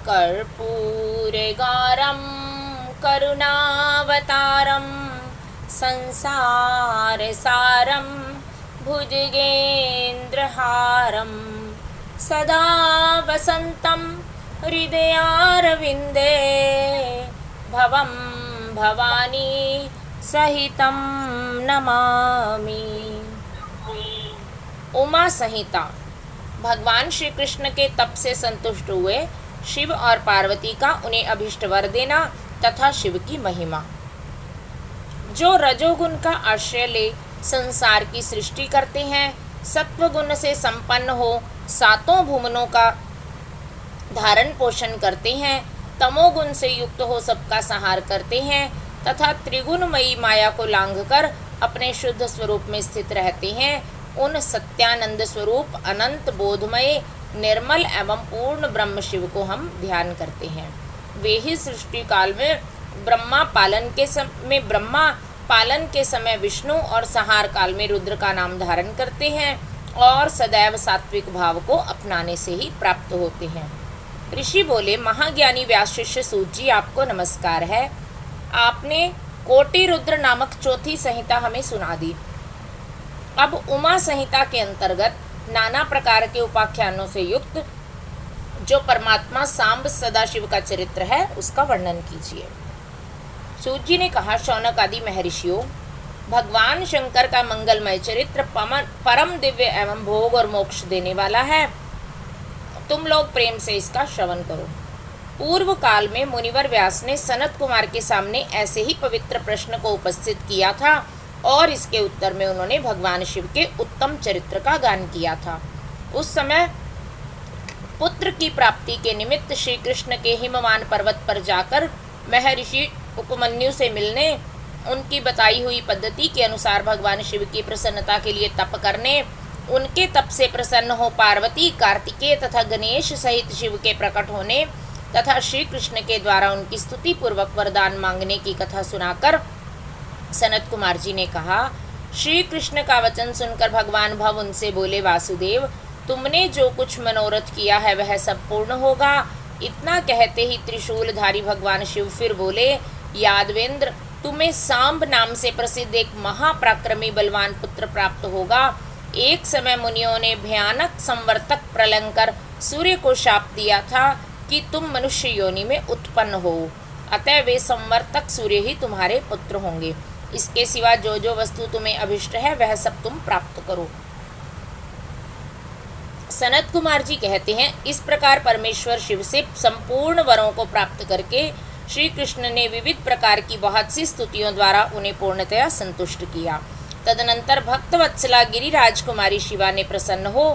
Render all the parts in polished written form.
कर्पूरगारं करुणावतारं संसारसारं भुजगेन्द्रहारं सदा वसन्तं हृदयारविन्दे भवं भवानी सहितं नमामि। उमा संहिता। भगवान श्री कृष्ण के तप से संतुष्ट हुए शिव और पार्वती का उन्हें अभिष्ट वर देना तथा शिव की महिमा। जो रजोगुण का आश्रय ले संसार की सृष्टि करते हैं, सत्वगुण से संपन्न हो सातों भुवनों का धारण पोषण करते हैं, तमोगुण से युक्त हो सबका संहार करते हैं तथा त्रिगुणमयी माया को लांघकर अपने शुद्ध स्वरूप में स्थित रहते हैं, उन सत्यानंद स्वरूप अनंत बोधमय निर्मल एवं पूर्ण ब्रह्म शिव को हम ध्यान करते हैं। वे ही सृष्टि काल में ब्रह्मा पालन के समय विष्णु और संहार काल में रुद्र का नाम धारण करते हैं और सदैव सात्विक भाव को अपनाने से ही प्राप्त होते हैं। ऋषि बोले, महाज्ञानी व्यास शिष्य सूत जी, आपको नमस्कार है। आपने कोटि रुद्र नामक चौथी संहिता हमें सुना दी। अब उमा संहिता के अंतर्गत नाना प्रकार के उपाख्यानों से युक्त जो परमात्मा सांब सदाशिव का चरित्र है उसका वर्णन कीजिए। सूत जी ने कहा, शौनक आदि महर्षियों, भगवान शंकर का मंगलमय चरित्र परम दिव्य एवं भोग और मोक्ष देने वाला है। तुम लोग प्रेम से इसका श्रवण करो। पूर्व काल में मुनिवर व्यास ने सनत कुमार के सामने ऐसे ही पवित्र प्रश्न को उपस्थित किया था और इसके उत्तर में उन्होंने भगवान शिव के उत्तम चरित्र का गान किया था। उस समय पुत्र की प्राप्ति के निमित्त श्री कृष्ण के हिमवान पर्वत पर जाकर महर्षि उपमन्यु से मिलने, उनकी बताई हुई पद्धति के अनुसार भगवान शिव की प्रसन्नता के लिए तप करने, उनके तप से प्रसन्न हो पार्वती, कार्तिकेय तथा गणेश सहित शिव के प्रकट होने तथा श्री कृष्ण के द्वारा उनकी स्तुति पूर्वक वरदान मांगने की कथा सुनाकर सनत कुमार जी ने कहा, श्री कृष्ण का वचन सुनकर भगवान भव उनसे बोले, वासुदेव, तुमने जो कुछ मनोरथ किया है वह सब पूर्ण होगा। इतना कहते ही त्रिशूलधारी भगवान शिव फिर बोले, यादवेंद्र, तुम्हें सांब नाम से प्रसिद्ध एक महापराक्रमी बलवान पुत्र प्राप्त होगा। एक समय मुनियों ने भयानक संवर्तक प्रलय कर सूर्य को शाप दिया था कि तुम मनुष्य योनि में उत्पन्न हो, अतः वे संवर्तक सूर्य ही तुम्हारे पुत्र होंगे। इसके सिवा जो जो वस्तु तुम्हें अभिष्ट है वह सब तुम प्राप्त करो। सनत कुमार जी कहते हैं, इस प्रकार परमेश्वर शिव से संपूर्ण वरों को प्राप्त करके श्री कृष्ण ने विविध प्रकार की बहुत सी स्तुतियों द्वारा उन्हें पूर्णतया संतुष्ट किया। तदनंतर भक्त वत्सला गिरिराज कुमारी शिवा ने प्रसन्न हो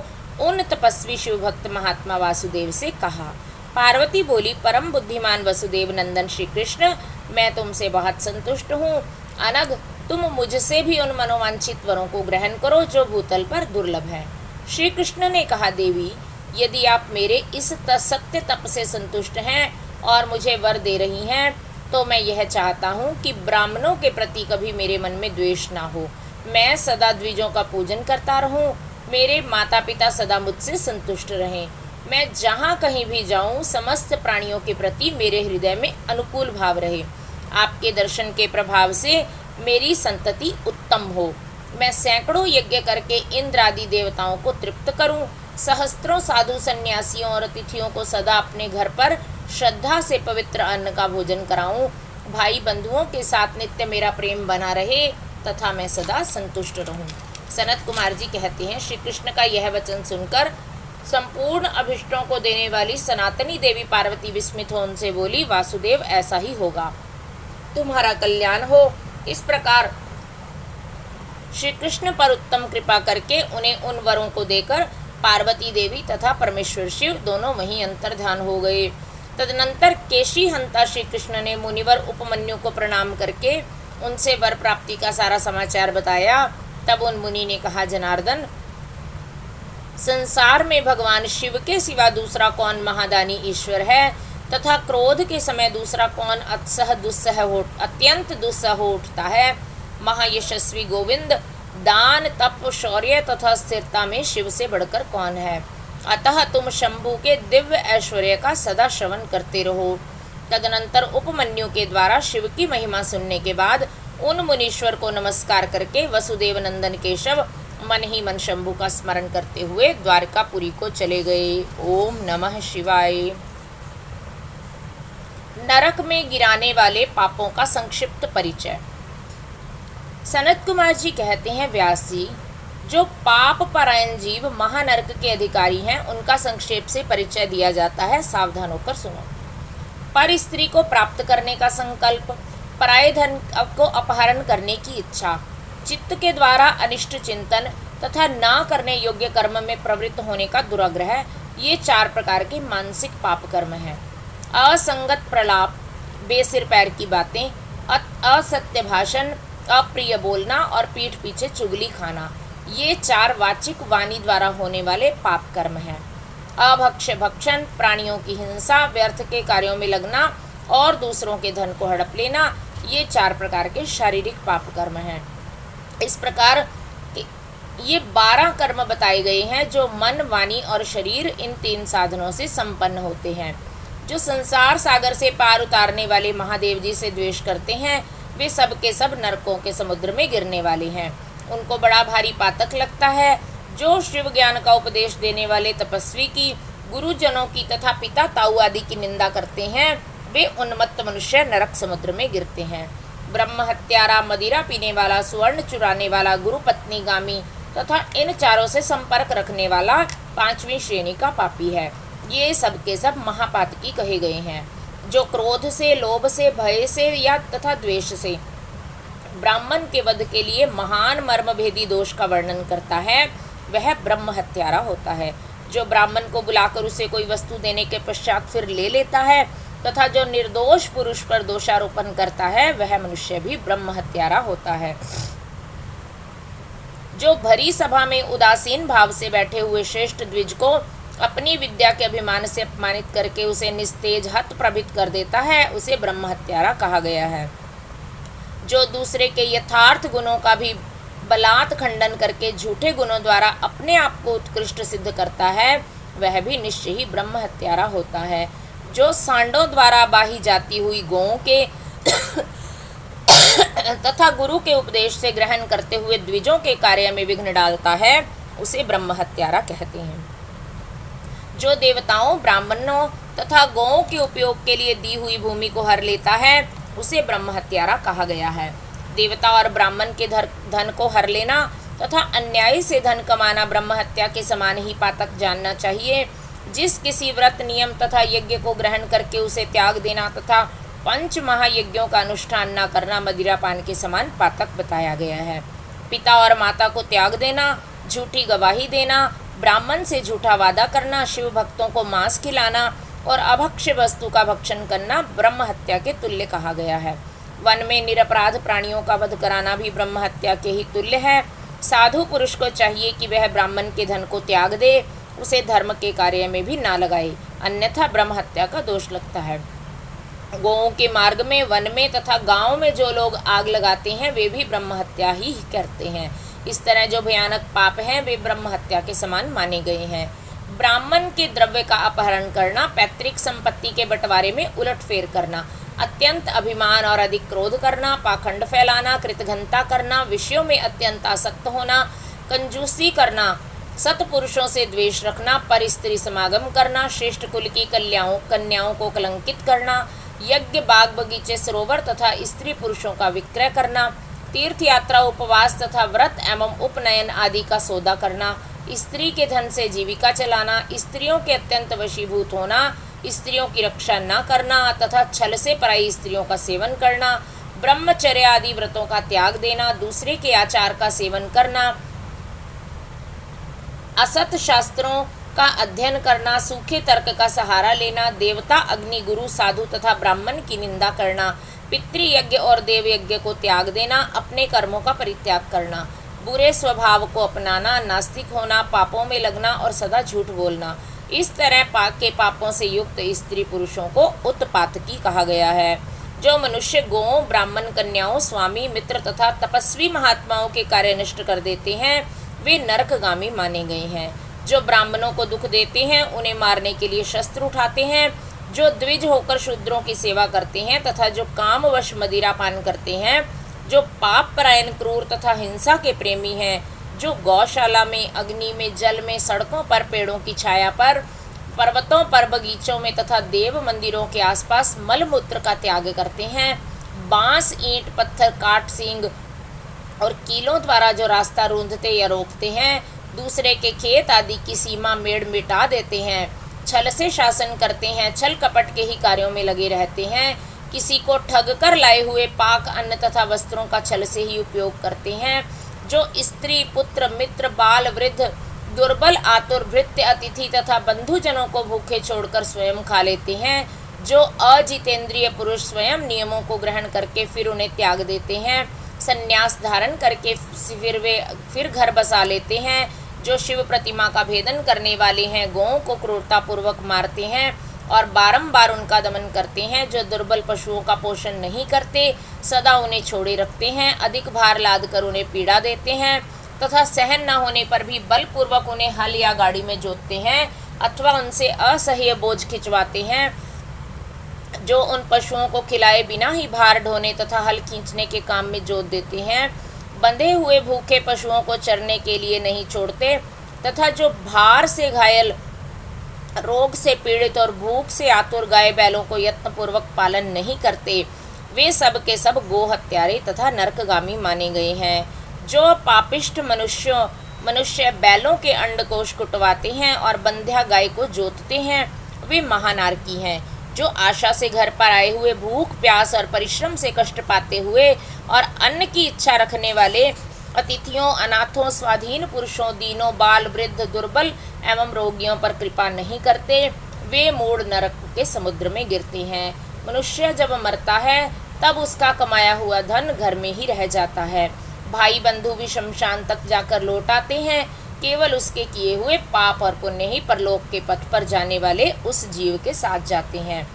उन तपस्वी शिव भक्त महात्मा वासुदेव से कहा। पार्वती बोली, परम बुद्धिमान वसुदेव नंदन श्री कृष्ण, मैं तुमसे बहुत संतुष्ट हूँ। अनग, तुम मुझसे भी उन मनोवांछित वरों को ग्रहण करो जो भूतल पर दुर्लभ है। श्री कृष्ण ने कहा, देवी, यदि आप मेरे इस सत्य तप से संतुष्ट हैं और मुझे वर दे रही हैं तो मैं यह चाहता हूँ कि ब्राह्मणों के प्रति कभी मेरे मन में द्वेष ना हो। मैं सदा द्विजों का पूजन करता रहूँ, मेरे माता पिता सदा मुझसे संतुष्ट रहें। मैं जहाँ कहीं भी जाऊँ समस्त प्राणियों के प्रति मेरे हृदय में अनुकूल भाव रहे। आपके दर्शन के प्रभाव से मेरी संतति उत्तम हो। मैं सैकड़ों यज्ञ करके इंद्र आदि देवताओं को तृप्त करूं, सहस्त्रों साधु सन्यासियों और अतिथियों को सदा अपने घर पर श्रद्धा से पवित्र अन्न का भोजन कराऊं, भाई बंधुओं के साथ नित्य मेरा प्रेम बना रहे तथा मैं सदा संतुष्ट रहूं। सनत कुमार जी कहते हैं, श्री कृष्ण का यह वचन सुनकर संपूर्ण अभिष्टों को देने वाली सनातनी देवी पार्वती विस्मित हो उनसे बोली, वासुदेव, ऐसा ही होगा, तुम्हारा कल्याण हो। इस प्रकार श्री कृष्ण पर उत्तम कृपा करके उन्हें उन वरों को देकर पार्वती देवी तथा परमेश्वर शिव दोनों वहीं अंतर्ध्यान हो गए। तदनंतर केशी हंता श्री कृष्ण ने मुनिवर उपमन्यु को प्रणाम करके उनसे वर प्राप्ति का सारा समाचार बताया। तब उन मुनि ने कहा, जनार्दन, संसार में भगवान शिव के सिवा दूसरा कौन महादानी ईश्वर है तथा क्रोध के समय दूसरा कौन अत्यंत दुस्सह हो उठता है। महायशस्वी गोविंद, दान, तप, शौर्य तथा स्थिरता में शिव से बढ़कर कौन है। अतः तुम शंभु के दिव्य ऐश्वर्य का सदा श्रवण करते रहो। तदनंतर उपमन्यु के द्वारा शिव की महिमा सुनने के बाद उन मुनीश्वर को नमस्कार करके वसुदेव नंदन केशव मन ही मन शंभु का स्मरण करते हुए द्वारकापुरी को चले गए। ओम नमः शिवाय। नरक में गिराने वाले पापों का संक्षिप्त परिचय। सनत कुमार जी कहते हैं, व्यास जी, जो पाप परायण जीव महानरक के अधिकारी हैं उनका संक्षेप से परिचय दिया जाता है, सावधान होकर सुनो। पर स्त्री को प्राप्त करने का संकल्प, पराये धन को अपहरण करने की इच्छा, चित्त के द्वारा अनिष्ट चिंतन तथा ना करने योग्य कर्म में प्रवृत्त होने का दुराग्रह, ये 4 प्रकार के मानसिक पाप कर्म हैं। असंगत प्रलाप, बेसिर पैर की बातें, असत्य भाषण, अप्रिय बोलना और पीठ पीछे चुगली खाना, ये 4 वाचिक वाणी द्वारा होने वाले पाप कर्म हैं। अभक्ष्य भक्षण, प्राणियों की हिंसा, व्यर्थ के कार्यों में लगना और दूसरों के धन को हड़प लेना, ये 4 प्रकार के शारीरिक पाप कर्म हैं। इस प्रकार ये 12 कर्म बताए गए हैं जो मन, वाणी और शरीर, इन 3 साधनों से संपन्न होते हैं। जो संसार सागर से पार उतारने वाले महादेव जी से द्वेष करते हैं, वे सब के सब नरकों के समुद्र में गिरने वाले हैं। उनको बड़ा भारी पातक लगता है। जो शिव ज्ञान का उपदेश देने वाले तपस्वी की, गुरुजनों की तथा पिता ताऊ आदि की निंदा करते हैं, वे उन्मत्त मनुष्य नरक समुद्र में गिरते हैं। ब्रह्म हत्यारा, मदिरा पीने वाला, सुवर्ण चुराने वाला, गुरु पत्नी गामी तथा इन 4 से संपर्क रखने वाला 5वीं श्रेणी का पापी है। ये सब के सब महापातकी कहे गए हैं। जो क्रोध से, लोभ से, भय से या तथा द्वेष से ब्राह्मण के वध के लिए महान मर्म भेदी दोष का वर्णन करता है, वह ब्रह्म हत्यारा होता है। जो ब्राह्मण को बुलाकर उसे कोई वस्तु देने के पश्चात फिर ले लेता है तथा जो निर्दोष पुरुष पर दोषारोपण करता है, वह मनुष्य भी ब्रह्म हत्यारा होता है। जो भरी सभा में उदासीन भाव से बैठे हुए श्रेष्ठ द्विज को अपनी विद्या के अभिमान से अपमानित करके उसे निस्तेज हत प्रभित कर देता है, उसे ब्रह्म हत्यारा कहा गया है। जो दूसरे के यथार्थ गुणों का भी बलात् खंडन करके झूठे गुणों द्वारा अपने आप को उत्कृष्ट सिद्ध करता है, वह भी निश्चय ही ब्रह्म हत्यारा होता है। जो सांडों द्वारा बाही जाती हुई गौओं के तथा गुरु के उपदेश से ग्रहण करते हुए द्विजों के कार्य में विघ्न डालता है, उसे ब्रह्म हत्यारा कहते हैं। जो देवताओं, ब्राह्मणों तथा गौओं के उपयोग के लिए दी हुई भूमि को हर लेता है, उसे ब्रह्म हत्यारा कहा गया है। देवता और ब्राह्मण के धन को हर लेना तथा अन्याय से धन कमाना ब्रह्म हत्या के समान ही पातक जानना चाहिए। जिस किसी व्रत, नियम तथा यज्ञ को ग्रहण करके उसे त्याग देना तथा 5 महायज्ञों का अनुष्ठान न करना मदिरापान के समान पातक बताया गया है। पिता और माता को त्याग देना, झूठी गवाही देना, ब्राह्मण से झूठा वादा करना, शिव भक्तों को मांस खिलाना और अभक्ष्य वस्तु का भक्षण करना ब्रह्म हत्या के तुल्य कहा गया है। वन में निरपराध प्राणियों का वध कराना भी ब्रह्म हत्या के ही तुल्य है। साधु पुरुष को चाहिए कि वह ब्राह्मण के धन को त्याग दे, उसे धर्म के कार्य में भी ना लगाए, अन्यथा ब्रह्म हत्या का दोष लगता है। गौओं के मार्ग में, वन में तथा गांव में जो लोग आग लगाते हैं, वे भी ब्रह्म हत्या ही करते हैं। इस तरह जो भयानक पाप हैं, वे ब्रह्म हत्या के समान माने गए हैं। ब्राह्मण के द्रव्य का अपहरण करना, पैतृक संपत्ति के बंटवारे में उलटफेर करना, अत्यंत अभिमान और अधिक क्रोध करना, पाखंड फैलाना, कृतघ्नता करना, विषयों में अत्यंत आसक्त होना, कंजूसी करना, सत्पुरुषों से द्वेष रखना, पर स्त्री समागम करना, श्रेष्ठ कुल की कन्याओं को कलंकित करना, यज्ञ, बाग बगीचे, सरोवर तथा स्त्री पुरुषों का विक्रय करना, तीर्थ यात्रा, उपवास तथा व्रत एवं उपनयन आदि का सौदा करना, स्त्री के धन से जीविका चलाना, स्त्रियों के अत्यंत वशीभूत होना, स्त्रियों की रक्षा न करना तथा छल से पराई स्त्रियों का सेवन करना, ब्रह्मचर्य आदि व्रतों का त्याग देना, दूसरे के आचार का सेवन करना, असत शास्त्रों का अध्ययन करना, सूखे तर्क का सहारा लेना, देवता, अग्नि, गुरु, साधु तथा ब्राह्मण की निंदा करना, पितृयज्ञ और देव यज्ञ को त्याग देना, अपने कर्मों का परित्याग करना, बुरे स्वभाव को अपनाना, नास्तिक होना, पापों में लगना और सदा झूठ बोलना, इस तरह के पापों से युक्त स्त्री पुरुषों को उत्पातकी कहा गया है। जो मनुष्य गौओं, ब्राह्मण कन्याओं, स्वामी, मित्र तथा तपस्वी महात्माओं के कार्य नष्ट कर देते हैं, वे नरकगामी माने गए हैं। जो ब्राह्मणों को दुख देते हैं उन्हें मारने के लिए शस्त्र उठाते हैं, जो द्विज होकर शूद्रों की सेवा करते हैं तथा जो कामवश मदिरा पान करते हैं, जो पाप परायण क्रूर तथा हिंसा के प्रेमी हैं, जो गौशाला में, अग्नि में, जल में, सड़कों पर, पेड़ों की छाया पर, पर्वतों पर, बगीचों में तथा देव मंदिरों के आसपास मलमूत्र का त्याग करते हैं, बांस, ईंट, पत्थर, काट, सींग और कीलों द्वारा जो रास्ता रूंधते या रोकते हैं, दूसरे के खेत आदि की सीमा मेड़ मिटा देते हैं, छल से शासन करते हैं, छल कपट के ही कार्यों में लगे रहते हैं, किसी को ठग कर लाए हुए पाक अन्न तथा वस्त्रों का छल से ही उपयोग करते हैं, जो स्त्री, पुत्र, मित्र, बाल, वृद्ध, दुर्बल, आतुर, भृत्य, अतिथि तथा बंधुजनों को भूखे छोड़कर स्वयं खा लेते हैं, जो अजितेंद्रिय पुरुष स्वयं नियमों को ग्रहण करके फिर उन्हें त्याग देते हैं, संन्यास धारण करके फिर घर बसा लेते हैं, जो शिव प्रतिमा का भेदन करने वाले हैं, गौओं को क्रूरतापूर्वक मारते हैं और बारंबार उनका दमन करते हैं, जो दुर्बल पशुओं का पोषण नहीं करते, सदा उन्हें छोड़े रखते हैं, अधिक भार लाद कर उन्हें पीड़ा देते हैं तथा सहन न होने पर भी बलपूर्वक उन्हें हल या गाड़ी में जोतते हैं अथवा उनसे असह्य बोझ खिंचवाते हैं, जो उन पशुओं को खिलाए बिना ही भार ढोने तथा हल खींचने के काम में जोत देते हैं, बंधे हुए भूखे पशुओं को चरने के लिए नहीं छोड़ते तथा जो भार से घायल, रोग से पीड़ित और भूख से आतुर गाय बैलों को यत्नपूर्वक पालन नहीं करते, वे सब के सब गो हत्यारे तथा नरकगामी माने गए हैं। जो पापिष्ठ मनुष्य बैलों के अंडकोश कुटवाते हैं और बंध्या गाय को जोतते हैं, वे महानारकी हैं। जो आशा से घर पर आए हुए भूख, प्यास और परिश्रम से कष्ट पाते हुए और अन्न की इच्छा रखने वाले अतिथियों, अनाथों, स्वाधीन पुरुषों, दीनों, बाल, वृद्ध, दुर्बल एवं रोगियों पर कृपा नहीं करते, वे मूढ़ नरक के समुद्र में गिरते हैं। मनुष्य जब मरता है तब उसका कमाया हुआ धन घर में ही रह जाता है। भाई बंधु भी शमशान तक जाकर लौट आते हैं, केवल उसके किए हुए पाप और पुण्य ही परलोक के पथ पर जाने वाले उस जीव के साथ जाते हैं।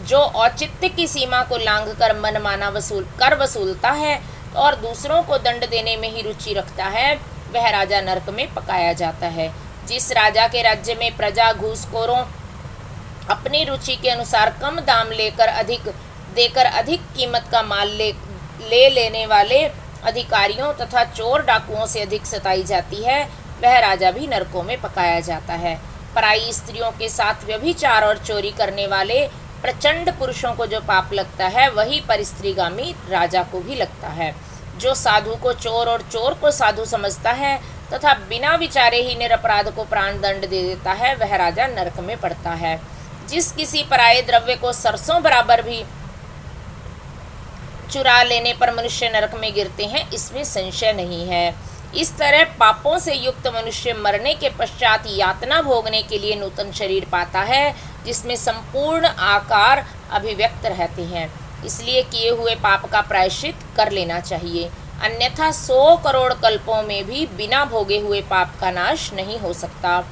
जो औचित्य की सीमा को लांघकर मनमाना वसूलता है और दूसरों को दंड देने में ही रुचि रखता है, वह राजा नरक में पकाया जाता है। जिस राजा के राज्य में प्रजा घूसखोरों, अपनी रुचि के अनुसार कम दाम देकर अधिक कीमत का माल ले लेने वाले अधिकारियों तथा चोर डाकुओं से अधिक सताई जाती है, वह राजा भी नरकों में पकाया जाता है। पराई स्त्रियों के साथ व्यभिचार और चोरी करने वाले प्रचंड पुरुषों को जो पाप लगता है, वही परिस्त्रीगामी राजा को भी लगता है। जो साधु को चोर और चोर को साधु समझता है तथा बिना विचारे ही निरपराध को प्राण दंड दे देता है, वह राजा नरक में पड़ता है। जिस किसी पराये द्रव्य को सरसों बराबर भी चुरा लेने पर मनुष्य नरक में गिरते हैं, इसमें संशय नहीं है। इस तरह पापों से युक्त मनुष्य मरने के पश्चात यातना भोगने के लिए नूतन शरीर पाता है, जिसमें संपूर्ण आकार अभिव्यक्त रहते हैं। इसलिए किए हुए पाप का प्रायश्चित कर लेना चाहिए, अन्यथा 100 करोड़ कल्पों में भी बिना भोगे हुए पाप का नाश नहीं हो सकता।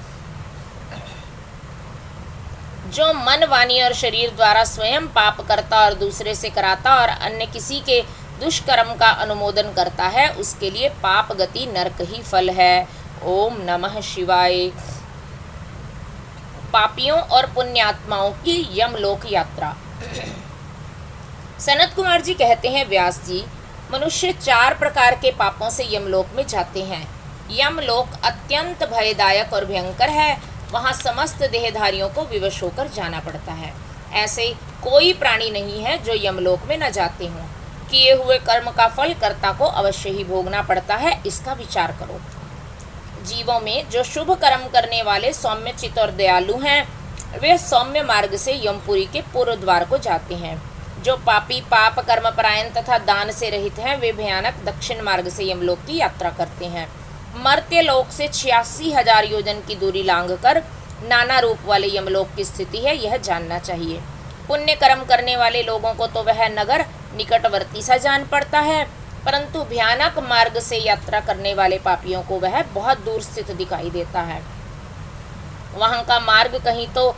जो मन, वाणी और शरीर द्वारा स्वयं पाप करता और दूसरे से कराता और अन्य किसी के दुष्कर्म का अनुमोदन करता है, उसके लिए पाप गति नरक ही फल है। ओम नमः शिवाय। पापियों और पुण्यात्माओं की यमलोक यात्रा। सनत कुमार जी कहते हैं, व्यास जी, मनुष्य 4 प्रकार के पापों से यमलोक में जाते हैं। यमलोक अत्यंत भयदायक और भयंकर है, वहाँ समस्त देहधारियों को विवश होकर जाना पड़ता है। ऐसे कोई प्राणी नहीं है जो यमलोक में न जाते हों। किए हुए कर्म का फल कर्ता को अवश्य ही भोगना पड़ता है, इसका विचार करो। जीवों में जो शुभ कर्म करने वाले सौम्य चित्त और दयालु हैं, वे सौम्य मार्ग से यमपुरी के पूर्व द्वार को जाते हैं। जो पापी, पाप कर्म परायण तथा दान से रहित हैं, वे भयानक दक्षिण मार्ग से यमलोक की यात्रा करते हैं। मर्त्य लोक से 86,000 योजन की दूरी लांघकर नाना रूप वाले यमलोक की स्थिति है, यह जानना चाहिए। पुण्य कर्म करने वाले लोगों को तो वह नगर निकटवर्ती सा जान पड़ता है, परंतु भयानक मार्ग से यात्रा करने वाले पापियों को वह बहुत दूर स्थित दिखाई देता है। वहाँ का मार्ग कहीं तो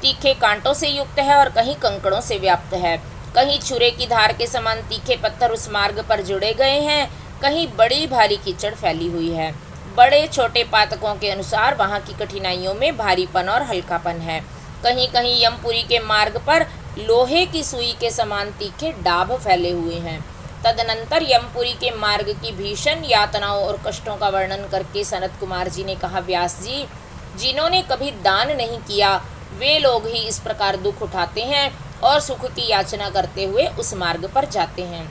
तीखे कांटों से युक्त है और कहीं कंकड़ों से व्याप्त है। कहीं छुरे की धार के समान तीखे पत्थर उस मार्ग पर जुड़े गए हैं, कहीं बड़ी भारी कीचड़ फैली हुई है। बड़े छोटे पातकों के अनुसार वहाँ की कठिनाइयों में भारीपन और हल्कापन है। कहीं कहीं यमपुरी के मार्ग पर लोहे की सुई के समान तीखे डाभ फैले हुए हैं। तदनंतर यमपुरी के मार्ग की भीषण यातनाओं और कष्टों का वर्णन करके सनत कुमार जी ने कहा, व्यास जी, जिन्होंने कभी दान नहीं किया वे लोग ही इस प्रकार दुख उठाते हैं और सुख की याचना करते हुए उस मार्ग पर जाते हैं।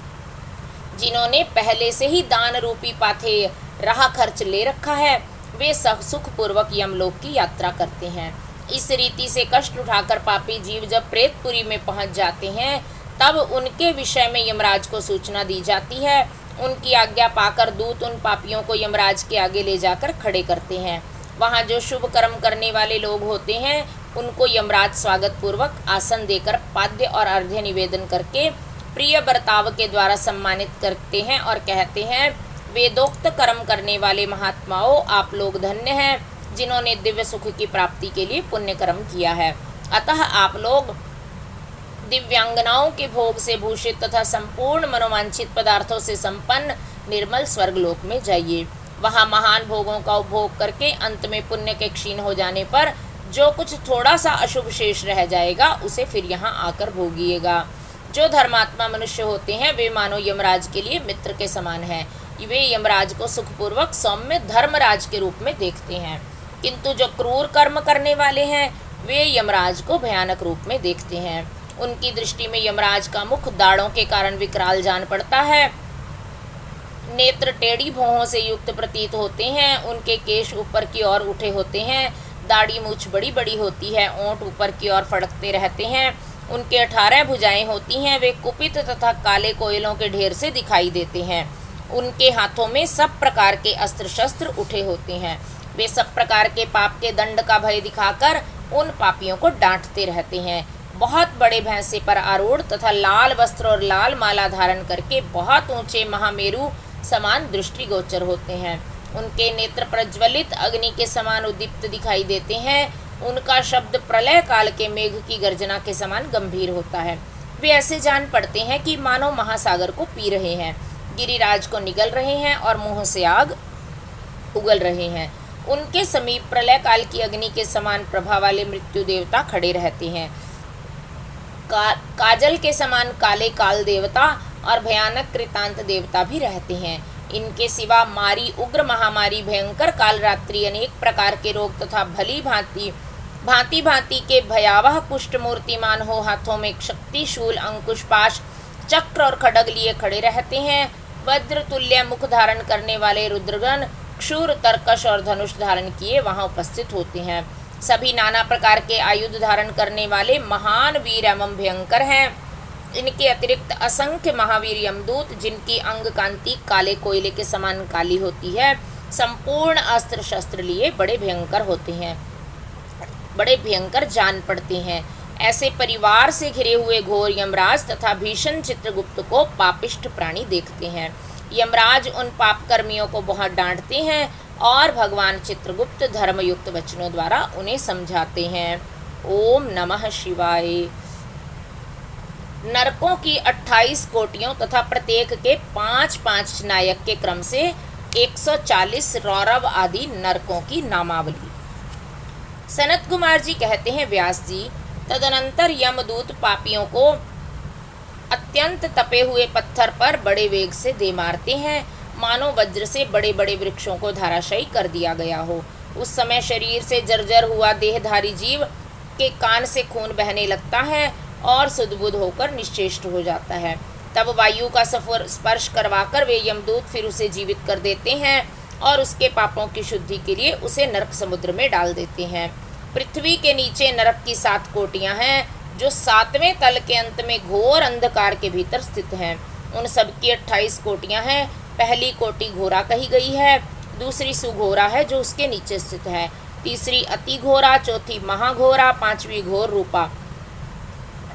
जिन्होंने पहले से ही दान रूपी पाथे राह खर्च ले रखा है वे सुखपूर्वक यमलोक की यात्रा करते हैं। इस रीति से कष्ट उठाकर पापी जीव जब प्रेतपुरी में पहुंच जाते हैं तब उनके विषय में यमराज को सूचना दी जाती है। उनकी आज्ञा पाकर दूत उन पापियों को यमराज के आगे ले जाकर खड़े करते हैं। वहाँ जो शुभ कर्म करने वाले लोग होते हैं उनको यमराज स्वागत पूर्वक आसन देकर पाद्य और अर्घ्य निवेदन करके प्रिय बर्ताव के द्वारा सम्मानित करते हैं और कहते हैं, वेदोक्त कर्म करने वाले महात्माओं, आप लोग धन्य हैं जिन्होंने दिव्य सुख की प्राप्ति के लिए पुण्य कर्म किया है। अतः आप लोग दिव्यांगनाओं के भोग से भूषित तथा संपूर्ण मनोवांछित पदार्थों से संपन्न निर्मल स्वर्गलोक में जाइए। वहाँ महान भोगों का उपभोग करके अंत में पुण्य के क्षीण हो जाने पर जो कुछ थोड़ा सा अशुभ शेष रह जाएगा उसे फिर यहाँ आकर भोगिएगा। जो धर्मात्मा मनुष्य होते हैं वे मानो यमराज के लिए मित्र के समान हैं। वे यमराज को सुखपूर्वक सौम्य धर्मराज के रूप में देखते हैं, किंतु जो क्रूर कर्म करने वाले हैं वे यमराज को भयानक रूप में देखते हैं। उनकी दृष्टि में यमराज का मुख दाढ़ों के कारण विकराल जान पड़ता है, नेत्र टेढ़ी भौहों से युक्त प्रतीत होते हैं, उनके केश ऊपर की ओर उठे होते हैं, दाढ़ी मूछ बड़ी बड़ी होती है, ओंठ ऊपर की ओर फड़कते रहते हैं, उनके 18 भुजाएं होती हैं, वे कुपित तथा काले कोयलों के ढेर से दिखाई देते हैं। उनके हाथों में सब प्रकार के अस्त्र शस्त्र उठे होते हैं। वे सब प्रकार के पाप के दंड का भय दिखाकर उन पापियों को डांटते रहते हैं। बहुत बड़े भैंसे पर आरूढ़ तथा लाल वस्त्र और लाल माला धारण करके बहुत ऊंचे महामेरु समान दृष्टिगोचर होते हैं। उनके नेत्र प्रज्वलित अग्नि के समान उद्दीप्त दिखाई देते हैं। उनका शब्द प्रलय काल के मेघ की गर्जना के समान गंभीर होता है। वे ऐसे जान पड़ते हैं कि मानो महासागर को पी रहे हैं, गिरिराज को निगल रहे हैं और मुंह से आग उगल रहे हैं। उनके समीप प्रलय काल की अग्नि के समान प्रभा वाले मृत्यु देवता खड़े रहते हैं। काजल के समान काले काल देवता और भयानक कृतांत देवता भी रहते हैं। इनके सिवा मारी, उग्र महामारी, भयंकर कालरात्रि, अनेक प्रकार के रोग तथा भली भांति भांति के भयावह कुष्ठ मूर्तिमान हो हाथों में शक्तिशूल, अंकुशपाश, चक्र और खड्ग लिए खड़े रहते हैं। वज्र तुल्य मुख धारण करने वाले रुद्रगण क्षूर, तरकश और धनुष धारण किए वहां उपस्थित होते हैं। सभी नाना प्रकार के आयुध धारण करने वाले महान वीर एवं भयंकर हैं। इनके अतिरिक्त असंख्य महावीर यमदूत, जिनकी अंग कांति काले कोयले के समान काली होती है, संपूर्ण अस्त्र शस्त्र लिए बड़े भयंकर होते हैं, बड़े भयंकर जान पड़ते हैं। ऐसे परिवार से घिरे हुए घोर यमराज तथा भीषण चित्रगुप्त को पापिष्ठ प्राणी देखते हैं। यमराज उन पापकर्मियों को बहुत डांटते हैं और भगवान चित्रगुप्त धर्मयुक्त वचनों द्वारा उन्हें समझाते हैं। ओम नमः शिवाय। नरकों की 28 कोटियों तथा प्रत्येक के 5-5 नायक के क्रम से 140 रौरव आदि नरकों की नामावली। सनत कुमार जी कहते हैं, व्यास जी, तदनंतर यमदूत पापियों को अत्यंत तपे हुए पत्थर पर बड़े वेग से दे मारते हैं, मानो वज्र से बड़े बड़े वृक्षों को धाराशायी कर दिया गया हो। उस समय शरीर से जर्जर हुआ देहधारी जीव के कान से खून बहने लगता है और सुदबुद होकर निश्चेष्ट हो जाता है। तब वायु का स्पर्श करवाकर वे यमदूत फिर उसे जीवित कर देते हैं और उसके पापों की शुद्धि के लिए उसे नरक समुद्र में डाल देते हैं। पृथ्वी के नीचे नरक की 7 कोटियां हैं, जो 7वें तल के अंत में घोर अंधकार के भीतर स्थित हैं। उन सब की 28 कोटियां हैं। पहली कोटि घोरा कही गई है, दूसरी सुघोरा है जो उसके नीचे स्थित है, तीसरी अति घोरा, चौथी महाघोरा, 5वीं घोर रूपा,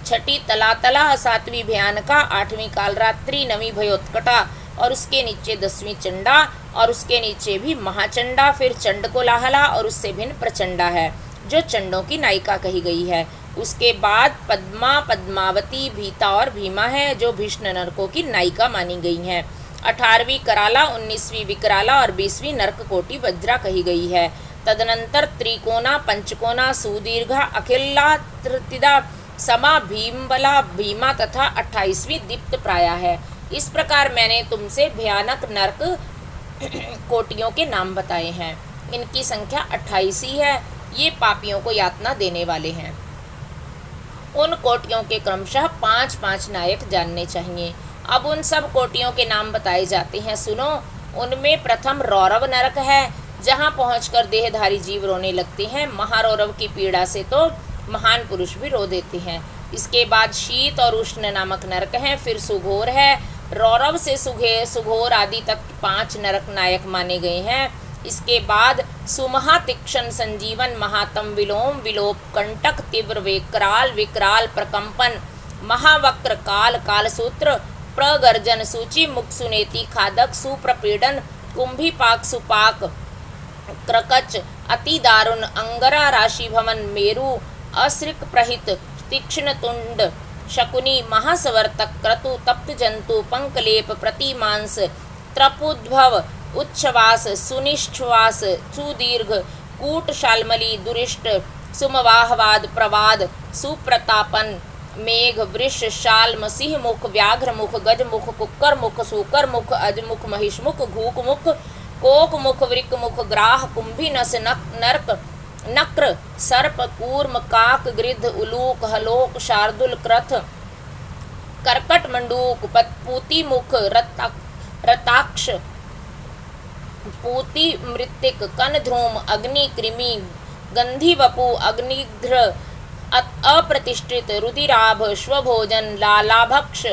6ठी तलातला, 7वीं भयानका, 8वीं कालरात्रि, 9वीं भयोत्कटा और उसके नीचे 10वीं चंडा और उसके नीचे भी महाचंडा, फिर चंड कोलाहला और उससे भिन्न प्रचंडा है जो चंडों की नायिका कही गई है। उसके बाद पद्मा, पद्मावती, भीता और भीमा है जो भीष्ण नरकों की नायिका मानी गई हैं। 18वीं कराला, 19वीं विकराला और 20वीं नरक कोटि वज्रा कही गई है। तदनंतर त्रिकोणा, पंचकोना, सुदीर्घा, अखिला, तृतीया, समा, भीमबला, भीमा तथा 28वीं दीप्त प्राया है। इस प्रकार मैंने तुमसे भयानक नरक कोटियों के नाम बताए हैं। इनकी संख्या 28 ही है। ये पापियों को यातना देने वाले हैं। उन कोटियों के क्रमशः 5-5 नायक जानने चाहिए। अब उन सब कोटियों के नाम बताए जाते हैं, सुनो। उनमें प्रथम रौरव नरक है, जहाँ पहुंचकर देहधारी जीव रोने लगते हैं। महारौरव की पीड़ा से तो महान पुरुष भी रो देते हैं। इसके बाद शीत और उष्ण नामक नरक हैं। फिर सुघोर है। रौरव से सुघोर आदि तक 5 नरक नायक माने गए हैं। इसके बाद सुमहा, तीक्ष्ण, संजीवन, महातम, विलोम, विलोप, कंटक, तीव्र, विकराल, विकराल, प्रकंपन, महावक्र, काल, कालसूत्र, प्रगर्जन, सूची, मुख, सुनेति, खादक, सुप्रपीडन, कुंभीपाक, सुपाक, क्रकच, अति दारुण, अंगरा, राशि भवन, मेरु, असृक प्रहित, तीक्ष्ण तुंड, शकुनी, महासवर्तक, क्रतु, तप्त जंतु, पंकलेप, प्रतिमांस, त्रपुद्भव, उच्छ्वास, सुनिश्वास, सुदीर्घ, कूट, शाल्मली, दुरिष्ट, सुमवाहवाद, प्रवाद, सुप्रतापन, मेघ, वृष, शाल्म, सिंह मुख, व्याघ्र मुख, गज मुख, कुक्कर मुख, सूकर मुख, अजमुख, महिषमुख, घूक मुख, कोक मुख, वृक मुख, ग्राह, कुंभी, नस, नर्क, नक्र, सर्प, कूर्म, काक, गृध्र, उलूक, हलोक, शार्दुल, क्रथ, कर्कट, मंडूक, पूती मुख, रताक्ष, पूती, मृत्तिक, कनध्रूम, अग्नि, कृमि, गंधी वपु, अग्निघ्र, अप्रतिष्ठित, रुधिराभ, स्वभोजन, लालाभक्ष,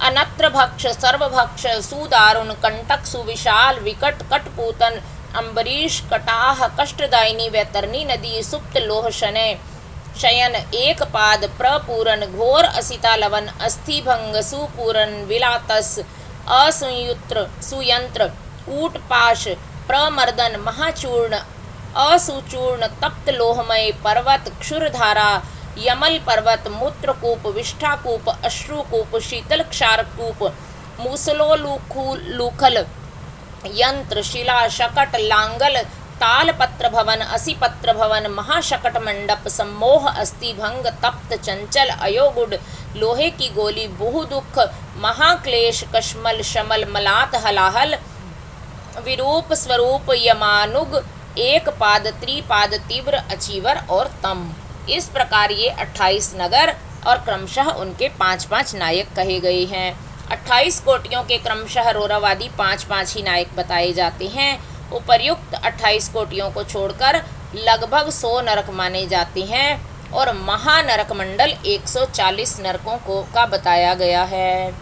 अनत्रभक्ष, सर्वभक्ष, सुदारुण, कंटक, सुविशाल, विकट, कटपूतन, अम्बरीश, कटाह, कष्टदायिनी, वैतरणी नदी, सुप्त, लोह, शयन, एक पाद, प्रपूरन, घोर, असिता, लवन, अस्थिभंग, सुपूरन, विलातस, सुयंत्र, कूटपाश, प्रमर्दन, महाचूर्ण, असुचूर्ण, तप्त लोहमय, पर्वत, क्षुरधारा, यमल पर्वत, मूत्रकूप, विष्ठाकूप, अश्रुकूप, शीतल क्षारकूप, मूसलोलूखल, यंत्र, शिला, शकट, लांगल, तालपत्र भवन, असिपत्र भवन, महाशकट मंडप, सम्मोह, अस्थिभंग, तप्त, चंचल, अयोगुड, लोहे की गोली, बहुदुख, महाक्लेश, कश्मल, शमल, मलात, हलाहल, विरूप, स्वरूप, यमानुग, एक पाद, त्रिपाद, तीव्र, अचीवर और तम। इस प्रकार ये 28 नगर और क्रमशः उनके 5-5 नायक कहे गए हैं। 28 कोटियों के क्रमशः रौरवादी 5-5 ही नायक बताए जाते हैं। उपर्युक्त 28 कोटियों को छोड़कर लगभग 100 नरक माने जाते हैं और महानरक मंडल 140 नरकों को का बताया गया है।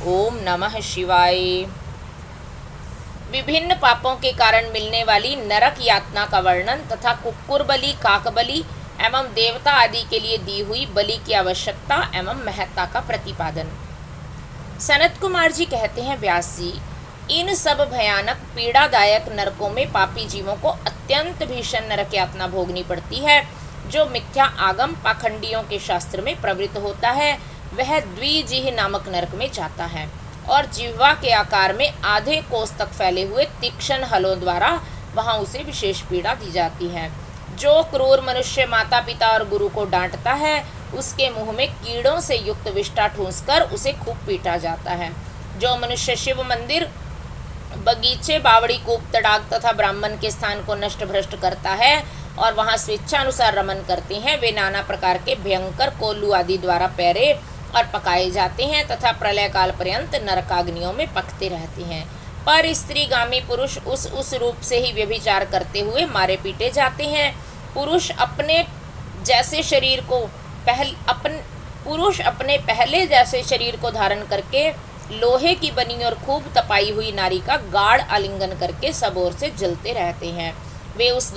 ओम नमः शिवाय। विभिन्न पापों के कारण मिलने वाली नरक यातना का वर्णन तथा कुक्कुर बलि, काक बलि एवं देवता आदि के लिए दी हुई बलि की आवश्यकता एवं महत्ता का प्रतिपादन। सनत कुमार जी कहते हैं, व्यास जी, इन सब भयानक पीड़ादायक नरकों में पापी जीवों को अत्यंत भीषण नरक यातना भोगनी पड़ती है। जो मिथ्या आगम पाखंडियों के शास्त्र में प्रवृत्त होता है वह द्विजिह नामक नरक में जाता है और जिह्वा के आकार में आधे कोस तक फैले हुए तीक्ष्ण हलों द्वारा वहां उसे विशेष पीड़ा दी जाती है। जो क्रूर मनुष्य माता पिता और गुरु को डांटता है उसके मुंह में कीड़ों से युक्त विष्ठा ठूंसकर उसे खूब पीटा जाता है। जो मनुष्य शिव मंदिर, बगीचे, बावड़ी, कूप, तड़ाग तथा ब्राह्मण के स्थान को नष्ट भ्रष्ट करता है और वहां स्वेच्छानुसार रमन करते हैं, वे नाना प्रकार के भयंकर कोल्लू आदि द्वारा पैरे और पकाए जाते हैं तथा प्रलय काल पर्यंत नरकाग्नियों में पकते रहते हैं। पर स्त्रीगामी पुरुष उस रूप से ही व्यभिचार करते हुए मारे पीटे जाते हैं। पुरुष अपने पहले जैसे शरीर को धारण करके लोहे की बनी और खूब तपाई हुई नारी का गाढ़ आलिंगन करके सब ओर से जलते रहते हैं। वे उस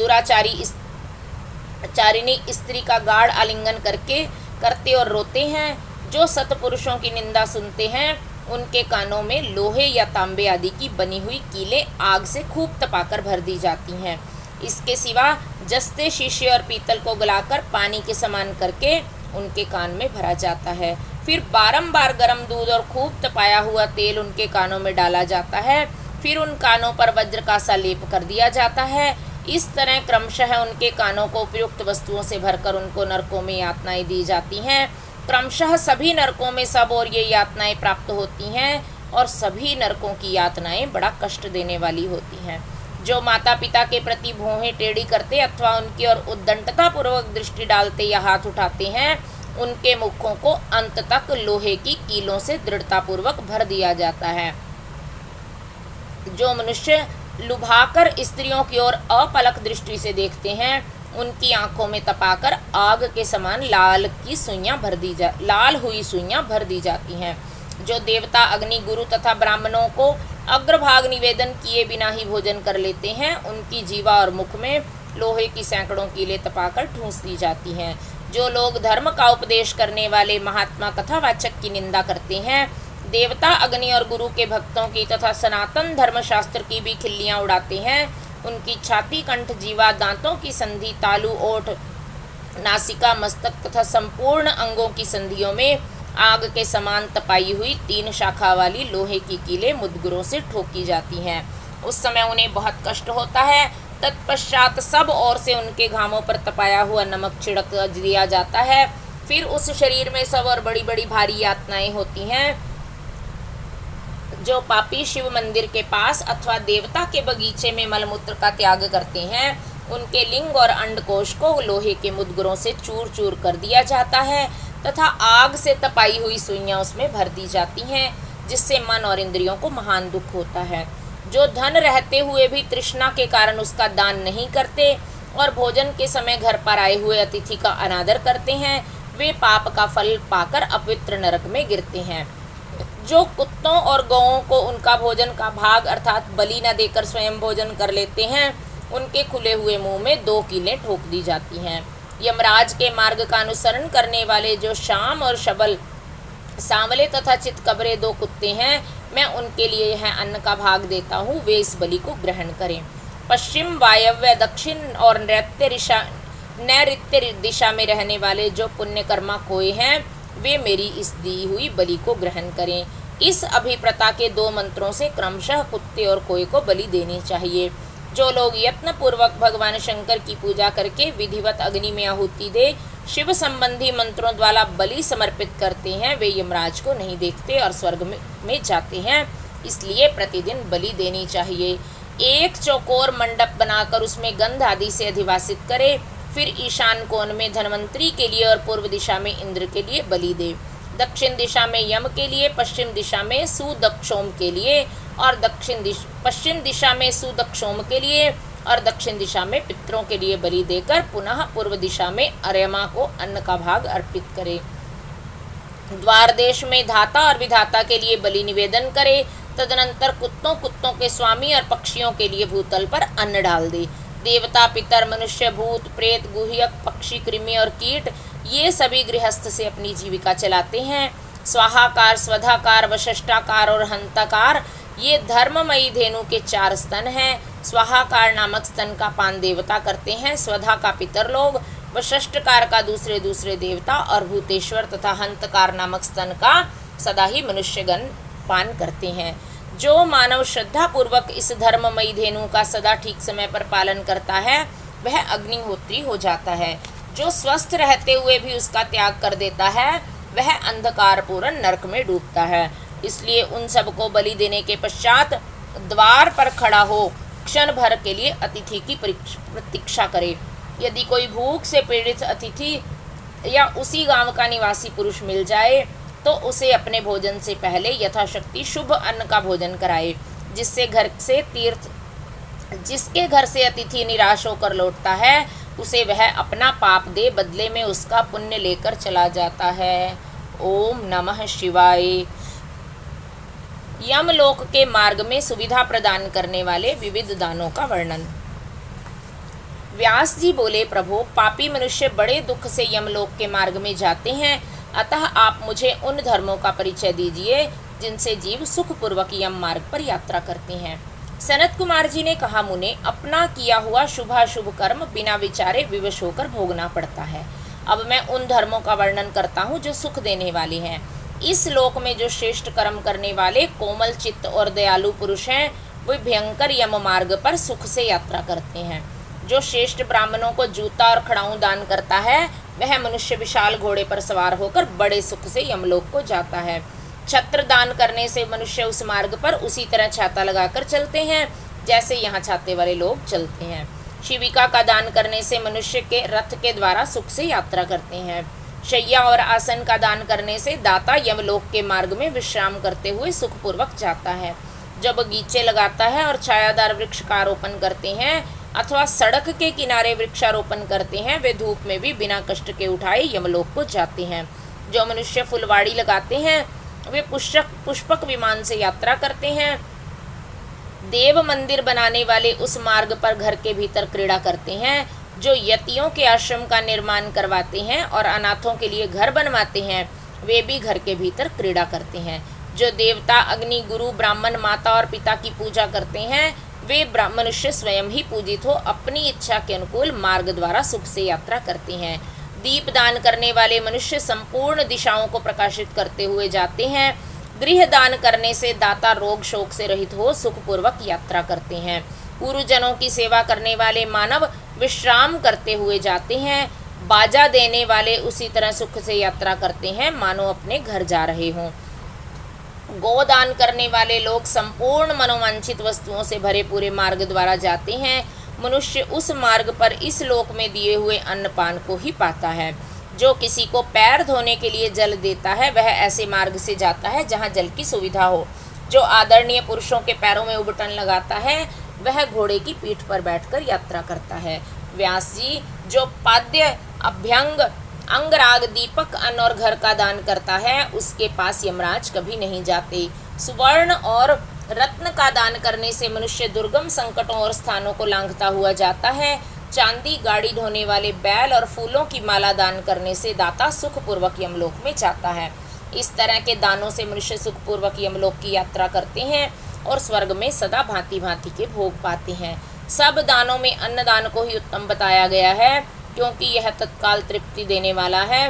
चारिणी स्त्री का गाढ़ आलिंगन करते और रोते हैं। जो सतपुरुषों की निंदा सुनते हैं उनके कानों में लोहे या तांबे आदि की बनी हुई कीलें आग से खूब तपाकर भर दी जाती हैं। इसके सिवा जस्ते, शीशे और पीतल को गलाकर पानी के समान करके उनके कान में भरा जाता है। फिर बारंबार गर्म दूध और खूब तपाया हुआ तेल उनके कानों में डाला जाता है। फिर उन कानों पर वज्र का सा लेप कर दिया जाता है। इस तरह क्रमशः उनके कानों को उपयुक्त वस्तुओं से भरकर उनको नरकों में यातनाएं दी जाती हैं। क्रमशः सभी नरकों में सब और ये यातनाएं प्राप्त होती हैं और सभी नरकों की यातनाएं बड़ा कष्ट देने वाली होती हैं। जो माता पिता के प्रति भौहें टेढ़ी करते अथवा उनकी ओर उद्दंडता पूर्वक दृष्टि डालते या हाथ उठाते हैं, उनके मुखों को अंत तक लोहे की कीलों से दृढ़तापूर्वक भर दिया जाता है। जो मनुष्य लुभाकर स्त्रियों की ओर अपलक दृष्टि से देखते हैं, उनकी आंखों में तपाकर आग के समान लाल हुई सुइयां भर दी जाती हैं। जो देवता अग्नि गुरु तथा ब्राह्मणों को अग्रभाग निवेदन किए बिना ही भोजन कर लेते हैं, उनकी जीवा और मुख में लोहे की सैकड़ों कीलें तपाकर ठूंस दी जाती हैं। जो लोग धर्म का उपदेश करने वाले महात्मा कथावाचक की निंदा करते हैं, देवता अग्नि और गुरु के भक्तों की तथा सनातन धर्मशास्त्र की भी खिल्लियाँ उड़ाते हैं, उनकी छाती, कंठ, जीवा, दांतों की संधि, तालू, ओठ, नासिका, मस्तक तथा संपूर्ण अंगों की संधियों में आग के समान तपाई हुई 3 शाखा वाली लोहे की कीलें मुदगरों से ठोकी जाती हैं। उस समय उन्हें बहुत कष्ट होता है। तत्पश्चात सब ओर से उनके घामों पर तपाया हुआ नमक छिड़क दिया जाता है। फिर उस शरीर में सब और बड़ी बड़ी भारी यातनाएं होती हैं। जो पापी शिव मंदिर के पास अथवा देवता के बगीचे में मलमूत्र का त्याग करते हैं, उनके लिंग और अंडकोश को लोहे के मुदगरों से चूर चूर कर दिया जाता है तथा आग से तपाई हुई सुइयां उसमें भर दी जाती हैं, जिससे मन और इंद्रियों को महान दुख होता है। जो धन रहते हुए भी तृष्णा के कारण उसका दान नहीं करते और भोजन के समय घर पर आए हुए अतिथि का अनादर करते हैं, वे पाप का फल पाकर अपवित्र नरक में गिरते हैं। जो कुत्तों और गौओं को उनका भोजन का भाग अर्थात बलि न देकर स्वयं भोजन कर लेते हैं, उनके खुले हुए मुंह में 2 कीलें ठोक दी जाती हैं। यमराज के मार्ग का अनुसरण करने वाले जो शाम और शबल, सांवले तथा चितकबरे 2 कुत्ते हैं, मैं उनके लिए यह अन्न का भाग देता हूँ, वे इस बलि को ग्रहण करें। पश्चिम, वायव्य, दक्षिण और नैऋत्य दिशा में रहने वाले जो पुण्यकर्मा कोय हैं, वे मेरी इस दी हुई बलि को ग्रहण करें। इस अभिप्रता के 2 मंत्रों से क्रमशः कुत्ते और कोय को बलि देनी चाहिए। जो लोग यत्न पूर्वक भगवान शंकर की पूजा करके विधिवत अग्नि में आहुति दे शिव संबंधी मंत्रों द्वारा बलि समर्पित करते हैं, वे यमराज को नहीं देखते और स्वर्ग में जाते हैं। इसलिए प्रतिदिन बलि देनी चाहिए। एक चौकोर मंडप बनाकर उसमें गंध आदि से अधिवासित करे। फिर ईशान कोण में धन्वंतरी के लिए और पूर्व दिशा में इंद्र के लिए बलि दे। दक्षिण दिशा में यम के लिए, पश्चिम दिशा में सुदक्षोम के लिए और पश्चिम दिशा में सुदक्षोम के लिए और दक्षिण दिशा में पितरों के लिए बलि देकर पुनः पूर्व दिशा में अर्यमा को अन्न का भाग अर्पित करे। द्वार देश में धाता और विधाता के लिए बलि निवेदन करे। तदनंतर कुत्तों के स्वामी और पक्षियों के लिए भूतल पर अन्न डाल दे। देवता, पितर, मनुष्य, भूत, प्रेत, गुह्यक, पक्षी, कृमि और कीट ये सभी गृहस्थ से अपनी जीविका चलाते हैं। स्वाहाकार, स्वधाकार, वशिष्ठाकार और हंताकार ये धर्ममयी धेनु के 4 स्तन हैं। स्वाहाकार नामक स्तन का पान देवता करते हैं, स्वधा का पितर लोग, वशिष्ठकार का दूसरे देवता और भूतेश्वर तथा हंतकार नामक स्तन का सदा ही मनुष्यगण पान करते हैं। जो मानव श्रद्धा पूर्वक इस धर्ममयी धेनु का सदा ठीक समय पर पालन करता है, वह अग्निहोत्री हो जाता है। जो स्वस्थ रहते हुए भी उसका त्याग कर देता है, वह अंधकारपूर्ण नरक में डूबता है। इसलिए उन सबको बलि देने के पश्चात द्वार पर खड़ा हो क्षण भर के लिए अतिथि की प्रतीक्षा करे। यदि कोई भूख से पीड़ित अतिथि या उसी गांव का निवासी पुरुष मिल जाए तो उसे अपने भोजन से पहले यथाशक्ति शुभ अन्न का भोजन कराए। जिसके घर से अतिथि निराश होकर लौटता है, उसे वह अपना पाप दे बदले में उसका पुण्य लेकर चला जाता है। ओम नमः शिवाय। यमलोक के मार्ग में सुविधा प्रदान करने वाले विविध दानों का वर्णन। व्यास जी बोले, प्रभु, पापी मनुष्य बड़े दुख से यमलोक के मार्ग में जाते हैं, अतः आप मुझे उन धर्मों का परिचय दीजिए जिनसे जीव सुखपूर्वक यम मार्ग पर यात्रा करते हैं। सनत कुमार जी ने कहा, मुने, अपना किया हुआ शुभाशुभ कर्म बिना विचारे विवश होकर भोगना पड़ता है। अब मैं उन धर्मों का वर्णन करता हूँ जो सुख देने वाले हैं। इस लोक में जो श्रेष्ठ कर्म करने वाले कोमल चित्त और दयालु पुरुष हैं वे भयंकर यम मार्ग पर सुख से यात्रा करते हैं। जो श्रेष्ठ ब्राह्मणों को जूता और खड़ाऊं दान करता है वह मनुष्य विशाल घोड़े पर सवार होकर बड़े सुख से यमलोक को जाता है। छत्र दान करने से मनुष्य उस मार्ग पर उसी तरह छाता लगाकर चलते हैं जैसे यहाँ छाते वाले लोग चलते हैं। शिविका का दान करने से मनुष्य के रथ के द्वारा सुख से यात्रा करते हैं। शैया और आसन का दान करने से दाता यमलोक के मार्ग में विश्राम करते हुए सुखपूर्वक जाता है। जो बगीचे लगाता है और छायादार वृक्ष का आरोपण करते हैं अथवा सड़क के किनारे वृक्षारोपण करते हैं वे धूप में भी बिना कष्ट के उठाए यमलोक को जाते हैं। जो मनुष्य फुलवाड़ी लगाते हैं वे पुष्पक विमान से यात्रा करते हैं। देव मंदिर बनाने वाले उस मार्ग पर घर के भीतर क्रीड़ा करते हैं। जो यतियों के आश्रम का निर्माण करवाते हैं और अनाथों के लिए घर बनवाते हैं वे भी घर के भीतर क्रीड़ा करते हैं। जो देवता अग्नि गुरु ब्राह्मण माता और पिता की पूजा करते हैं वे मनुष्य स्वयं ही पूजित हो अपनी इच्छा के अनुकूल मार्ग द्वारा सुख से यात्रा करते हैं। दीप दान करने वाले मनुष्य संपूर्ण दिशाओं को प्रकाशित करते हुए जाते हैं। गृह दान करने से दाता रोग शोक से रहित हो सुखपूर्वक यात्रा करते हैं। गुरुजनों की सेवा करने वाले मानव विश्राम करते हुए जाते हैं। बाजा देने वाले उसी तरह सुख से यात्रा करते हैं मानो अपने घर जा रहे हों। गोदान करने वाले लोग संपूर्ण मनोवांछित वस्तुओं से भरे पूरे मार्ग द्वारा जाते हैं। मनुष्य उस मार्ग पर इस लोक में दिए हुए अन्नपान को ही पाता है। जो किसी को पैर धोने के लिए जल देता है वह ऐसे मार्ग से जाता है जहाँ जल की सुविधा हो। जो आदरणीय पुरुषों के पैरों में उबटन लगाता है वह घोड़े की पीठ पर बैठकर यात्रा करता है। व्यास जी, जो पाद्य अभ्यंग अंगराग दीपक अन्न और घर का दान करता है उसके पास यमराज कभी नहीं जाते। सुवर्ण और रत्न का दान करने से मनुष्य दुर्गम संकटों और स्थानों को लांघता हुआ जाता है। चांदी गाड़ी ढोने वाले बैल और फूलों की माला दान करने से दाता सुखपूर्वक यमलोक में जाता है। इस तरह के दानों से मनुष्य सुखपूर्वक यमलोक की यात्रा करते हैं और स्वर्ग में सदा भांति भांति के भोग पाते हैं। सब दानों में अन्नदान को ही उत्तम बताया गया है क्योंकि यह तत्काल तृप्ति देने वाला है,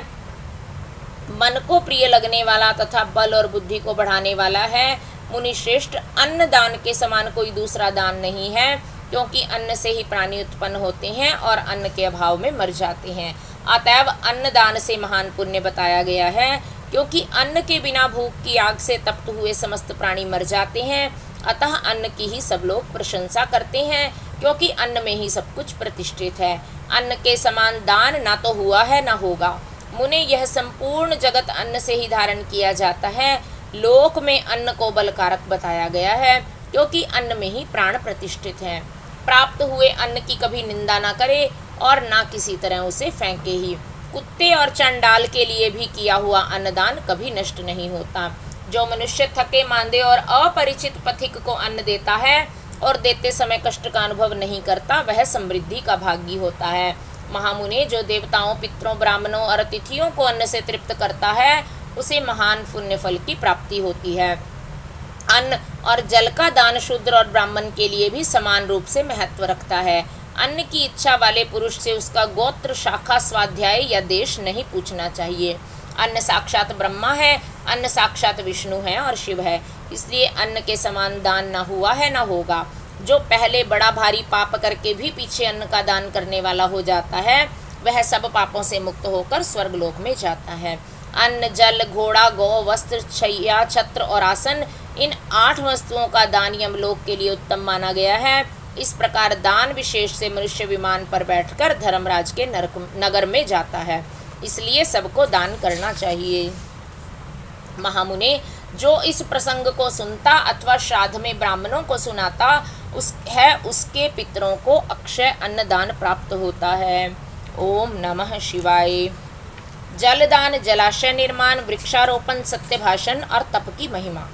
मन को प्रिय लगने वाला तथा बल और बुद्धि को बढ़ाने वाला है। मुनि श्रेष्ठ, अन्न दान के समान कोई दूसरा दान नहीं है क्योंकि अन्न से ही प्राणी उत्पन्न होते हैं और अन्न के अभाव में मर जाते हैं। अतएव अन्न दान से महान पुण्य बताया गया है क्योंकि अन्न के बिना भूख की आग से तप्त हुए समस्त प्राणी मर जाते हैं। अतः अन्न की ही सब लोग प्रशंसा करते हैं क्योंकि अन्न में ही सब कुछ प्रतिष्ठित है। अन्न के समान दान ना तो हुआ है ना होगा। मुने, यह संपूर्ण जगत अन्न से ही धारण किया जाता है। लोक में अन्न को बलकारक बताया गया है क्योंकि अन्न में ही प्राण प्रतिष्ठित है। प्राप्त हुए अन्न की कभी निंदा ना करे और ना किसी तरह उसे फेंके ही। कुत्ते और चंडाल के लिए भी किया हुआ अन्नदान कभी नष्ट नहीं होता। जो मनुष्य थके मांदे और अपरिचित पथिक को अन्न देता है और देते समय कष्ट का अनुभव नहीं करता वह समृद्धि का भागी होता है। महामुने, जो देवताओं पितरों ब्राह्मणों और अतिथियों को अन्न से तृप्त करता है उसे महान पुण्य फल की प्राप्ति होती है। अन्न और जल का दान शूद्र और ब्राह्मण के लिए भी समान रूप से महत्व रखता है। अन्न की इच्छा वाले पुरुष से उसका गोत्र शाखा स्वाध्याय या देश नहीं पूछना चाहिए। अन्न साक्षात ब्रह्मा है, अन्न साक्षात विष्णु है और शिव है, इसलिए अन्न के समान दान न हुआ है न होगा। जो पहले बड़ा भारी पाप करके भी पीछे अन्न का दान करने वाला हो जाता है वह सब पापों से मुक्त होकर स्वर्गलोक में जाता है। अन्न, जल, घोड़ा, गौ, वस्त्र, छैया, छत्र और आसन, इन 8 वस्तुओं का दान यमलोक के लिए उत्तम माना गया है। इस प्रकार दान विशेष से मनुष्य विमान पर बैठकर धर्मराज के नगर में जाता है, इसलिए सबको दान करना चाहिए। महामुने, जो इस प्रसंग को सुनता अथवा श्राद्ध में ब्राह्मणों को सुनाता उसके पितरों को अक्षय अन्नदान प्राप्त होता है। ओम नमः शिवाय। जलदान, जलाशय निर्माण, वृक्षारोपण, सत्य भाषण और तप की महिमा।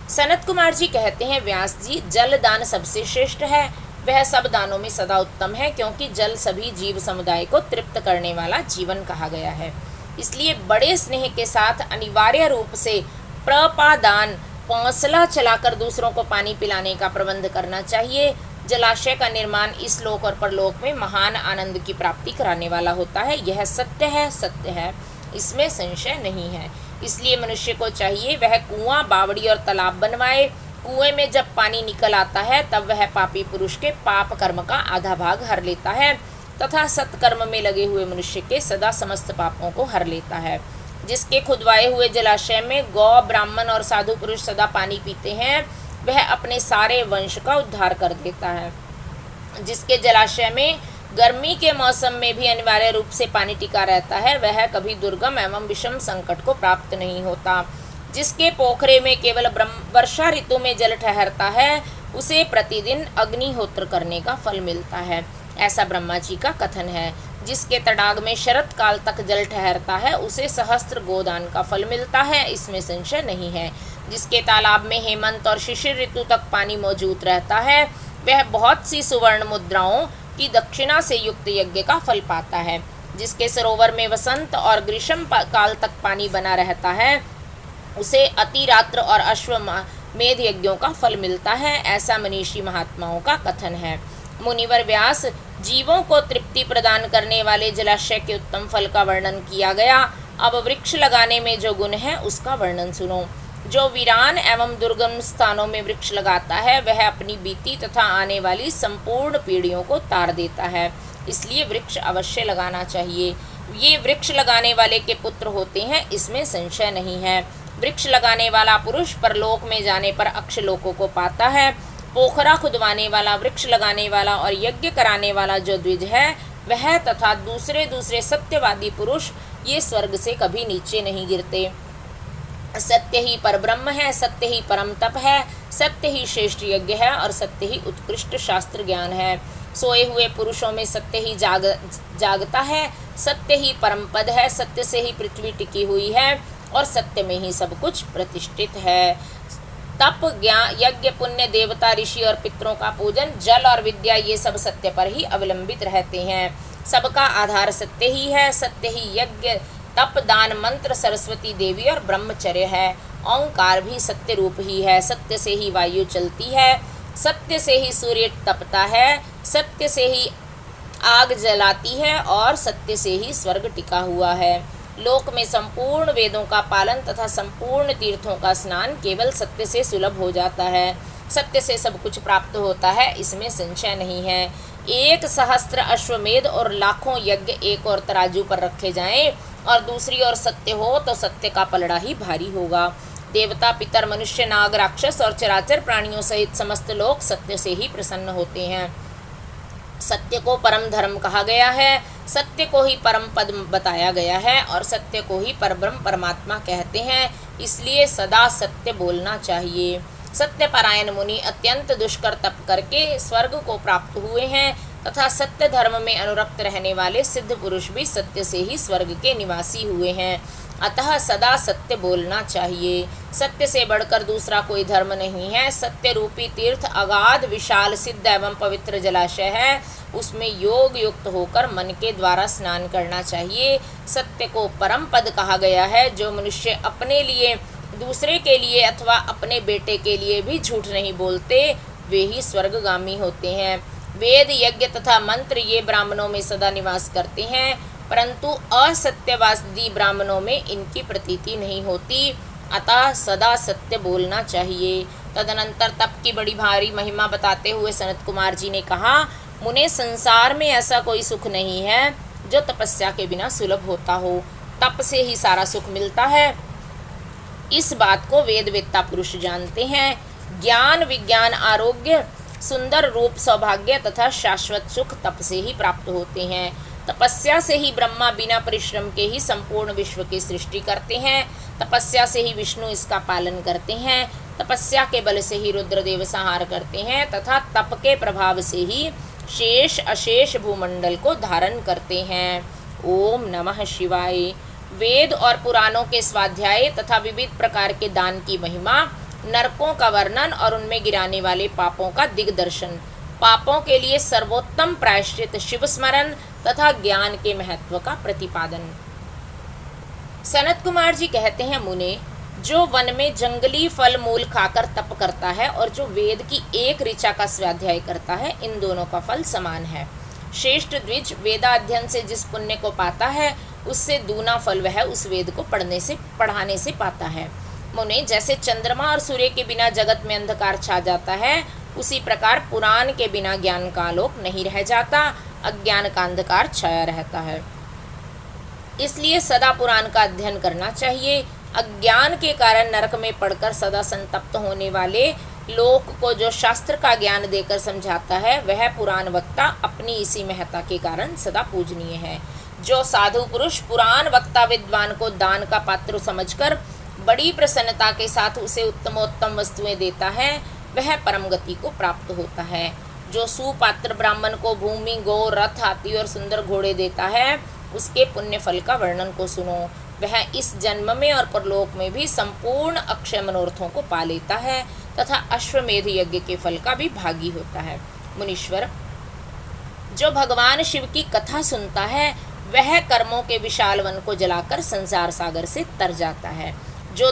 सनत कुमार जी कहते हैं, व्यास जी, जल दान सबसे श्रेष्ठ है। वह सब दानों में सदा उत्तम है क्योंकि जल सभी जीव समुदाय को तृप्त करने वाला जीवन कहा गया है। इसलिए बड़े स्नेह के साथ अनिवार्य रूप से प्रपादान पौंसला चलाकर दूसरों को पानी पिलाने का प्रबंध करना चाहिए। जलाशय का निर्माण इस लोक और परलोक में महान आनंद की प्राप्ति कराने वाला होता है। यह सत्य है, इसमें संशय नहीं है। इसलिए मनुष्य को चाहिए वह कुआं, बावड़ी और तालाब बनवाए। कुएं में जब पानी निकल आता है तब वह पापी पुरुष के पाप कर्म का आधा भाग हर लेता है तथा सत्कर्म में लगे हुए मनुष्य के सदा समस्त पापों को हर लेता है। जिसके खुदवाए हुए जलाशय में गौ, ब्राह्मण और साधु पुरुष सदा पानी पीते हैं, वह अपने सारे वंश का उद्धार कर देता है। जिसके जलाशय में गर्मी के मौसम में भी अनिवार्य रूप से पानी टिका रहता है, वह कभी दुर्गम एवं विषम संकट को प्राप्त नहीं होता। जिसके पोखरे में केवल वर्षा ऋतु में जल ठहरता है, उसे प्रतिदिन अग्निहोत्र करने का फल मिलता है, ऐसा ब्रह्मा जी का कथन है। जिसके तडाग में शरत काल तक जल ठहरता है, उसे सहस्त्र गोदान का फल मिलता है, इसमें संशय नहीं है। जिसके तालाब में हेमंत और शिशिर ऋतु तक पानी मौजूद रहता है, वह बहुत सी सुवर्ण मुद्राओं की दक्षिणा से युक्त यज्ञ का फल पाता है। जिसके सरोवर में वसंत और ग्रीष्म काल तक पानी बना रहता है, उसे अतिरात्र और अश्वमेध यज्ञों का फल मिलता है, ऐसा मनीषी महात्माओं का कथन है। मुनिवर व्यास, जीवों को तृप्ति प्रदान करने वाले जलाशय के उत्तम फल का वर्णन किया गया। अब वृक्ष लगाने में जो गुण है उसका वर्णन सुनो। जो वीरान एवं दुर्गम स्थानों में वृक्ष लगाता है, वह अपनी बीती तथा आने वाली संपूर्ण पीढ़ियों को तार देता है, इसलिए वृक्ष अवश्य लगाना चाहिए। ये वृक्ष लगाने वाले के पुत्र होते हैं, इसमें संशय नहीं है। वृक्ष लगाने वाला पुरुष परलोक में जाने पर अक्षलोकों को पाता है। पोखरा खुदवाने वाला, वृक्ष लगाने वाला और यज्ञ कराने वाला जो द्विज है, वह तथा दूसरे सत्यवादी पुरुष ये स्वर्ग से कभी नीचे नहीं गिरते। सत्य ही परब्रह्म है, सत्य ही परम तप है, सत्य ही श्रेष्ठ यज्ञ है और सत्य ही उत्कृष्ट शास्त्र ज्ञान है। सोए हुए पुरुषों में सत्य ही जागता है, सत्य ही परम पद है, सत्य से ही पृथ्वी टिकी हुई है और सत्य में ही सब कुछ प्रतिष्ठित है। तप, ज्ञान, यज्ञ, पुण्य, देवता, ऋषि और पितरों का पूजन, जल और विद्या, ये सब सत्य पर ही अवलंबित रहते हैं। सबका आधार सत्य ही है। सत्य ही यज्ञ, तप, दान, मंत्र, सरस्वती देवी और ब्रह्मचर्य है। ओंकार भी सत्य रूप ही है। सत्य से ही वायु चलती है, सत्य से ही सूर्य तपता है, सत्य से ही आग जलाती है और सत्य से ही स्वर्ग टिका हुआ है। लोक में संपूर्ण वेदों का पालन तथा संपूर्ण तीर्थों का स्नान केवल सत्य से सुलभ हो जाता है। सत्य से सब कुछ प्राप्त होता है, इसमें संशय नहीं है। 1,000 अश्वमेध और लाखों यज्ञ एक और तराजू पर रखे जाएं और दूसरी ओर सत्य हो तो सत्य का पलड़ा ही भारी होगा। देवता, पितर, मनुष्य, नाग, राक्षस और चराचर प्राणियों सहित समस्त लोग सत्य से ही प्रसन्न होते हैं। सत्य को परम धर्म कहा गया है, सत्य को ही परम पद बताया गया है और सत्य को ही परब्रह्म परमात्मा कहते हैं, इसलिए सदा सत्य बोलना चाहिए। सत्यपरायण मुनि अत्यंत दुष्कर तप करके स्वर्ग को प्राप्त हुए हैं तथा सत्य धर्म में अनुरक्त रहने वाले सिद्ध पुरुष भी सत्य से ही स्वर्ग के निवासी हुए हैं। अतः सदा सत्य बोलना चाहिए। सत्य से बढ़कर दूसरा कोई धर्म नहीं है। सत्य रूपी तीर्थ अगाध, विशाल, सिद्ध एवं पवित्र जलाशय है। उसमें योग युक्त होकर मन के द्वारा स्नान करना चाहिए। सत्य को परम पद कहा गया है। जो मनुष्य अपने लिए, दूसरे के लिए अथवा अपने बेटे के लिए भी झूठ नहीं बोलते, वे ही स्वर्गगामी होते हैं। वेद, यज्ञ तथा मंत्र ये ब्राह्मणों में सदा निवास करते हैं, परंतु असत्यवादी ब्राह्मणों में इनकी प्रतीति नहीं होती। अतः सदा सत्य बोलना चाहिए। तदनंतर तप की बड़ी भारी महिमा बताते हुए सनत कुमार जी ने कहा, मुने, संसार में ऐसा कोई सुख नहीं है जो तपस्या के बिना सुलभ होता हो। तप से ही सारा सुख मिलता है। इस बात को वेदवेत्ता पुरुष जानते हैं। ज्ञान, विज्ञान, आरोग्य, सुंदर रूप, सौभाग्य तथा शाश्वत सुख तप से ही प्राप्त होते हैं। तपस्या से ही ब्रह्मा बिना परिश्रम के ही संपूर्ण विश्व की सृष्टि करते हैं। तपस्या से ही विष्णु इसका पालन करते हैं। तपस्या के बल से ही रुद्रदेव संहार करते हैं तथा तप के प्रभाव से ही शेष अशेष भूमंडल को धारण करते हैं। ओम नमः शिवाय। वेद और पुराणों के स्वाध्याय तथा विविध प्रकार के दान की महिमा, नरकों का वर्णन और उनमें गिराने वाले पापों का दिग्दर्शन, पापों के लिए सर्वोत्तम प्रायश्चित, शिव स्मरण तथा ज्ञान के महत्व का प्रतिपादन। सनत कुमार जी कहते हैं, मुने, जो वन में जंगली फल मूल खाकर तप करता है और जो वेद की एक ऋचा का स्वाध्याय करता है, इन दोनों का फल समान है। श्रेष्ठ द्विज, वेदाध्ययन से जिस पुण्य को पाता है उससे दूना फल वह उस वेद को पढ़ाने से पाता है। मुने, जैसे चंद्रमा और सूर्य के बिना जगत में अंधकार छा जाता है, उसी प्रकार पुराण के बिना ज्ञान का आलोक नहीं रह जाता, अज्ञान का अंधकार छाया रहता है। इसलिए सदा पुराण का अध्ययन करना चाहिए। अज्ञान के कारण नरक में पड़कर सदा संतप्त होने वाले लोक को जो शास्त्र का ज्ञान देकर समझाता है, वह पुराण वक्ता अपनी इसी महत्ता के कारण सदा पूजनीय है। जो साधु पुरुष पुराण वक्ता विद्वान को दान का पात्र समझकर बड़ी प्रसन्नता के साथ उसे उत्तमोत्तम वस्तुएं देता है, वह परम गति को प्राप्त होता है। जो सुपात्र ब्राह्मण को भूमि, गो, रथ, हाथी और सुंदर घोड़े देता है, उसके पुण्य फल का वर्णन को सुनो। वह इस जन्म में और परलोक में भी संपूर्ण अक्षय मनोरथों को पा लेता है तथा अश्वमेध यज्ञ के फल का भी भागी होता है। मुनीश्वर, जो भगवान शिव की कथा सुनता है, वह कर्मों के विशाल वन को जलाकर संसार सागर से तर जाता है। जो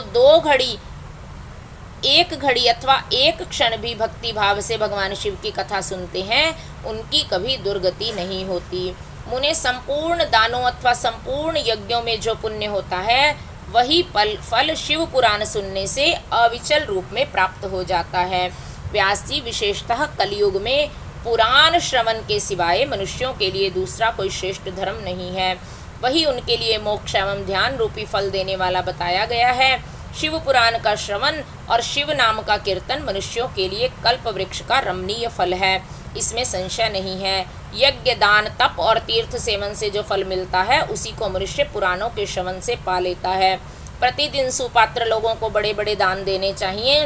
एक घड़ी अथवा एक क्षण भी भक्ति भाव से भगवान शिव की कथा सुनते हैं, उनकी कभी दुर्गति नहीं होती। मुने, संपूर्ण दानों अथवा संपूर्ण यज्ञों में जो पुण्य होता है, वही फल शिव पुराण सुनने से अविचल रूप में प्राप्त हो जाता है। व्यास जी, विशेषतः कलयुग में पुराण श्रवण के सिवाय मनुष्यों के लिए दूसरा कोई श्रेष्ठ धर्म नहीं है। वही उनके लिए मोक्ष एवं ध्यान रूपी फल देने वाला बताया गया है। शिव पुराण का श्रवण और शिव नाम का कीर्तन मनुष्यों के लिए कल्प वृक्ष का रमणीय फल है, इसमें संशय नहीं है। यज्ञ, दान, तप और तीर्थ सेवन से जो फल मिलता है, उसी को मनुष्य पुराणों के श्रवण से पा लेता है। प्रतिदिन सुपात्र लोगों को बड़े बड़े दान देने चाहिए।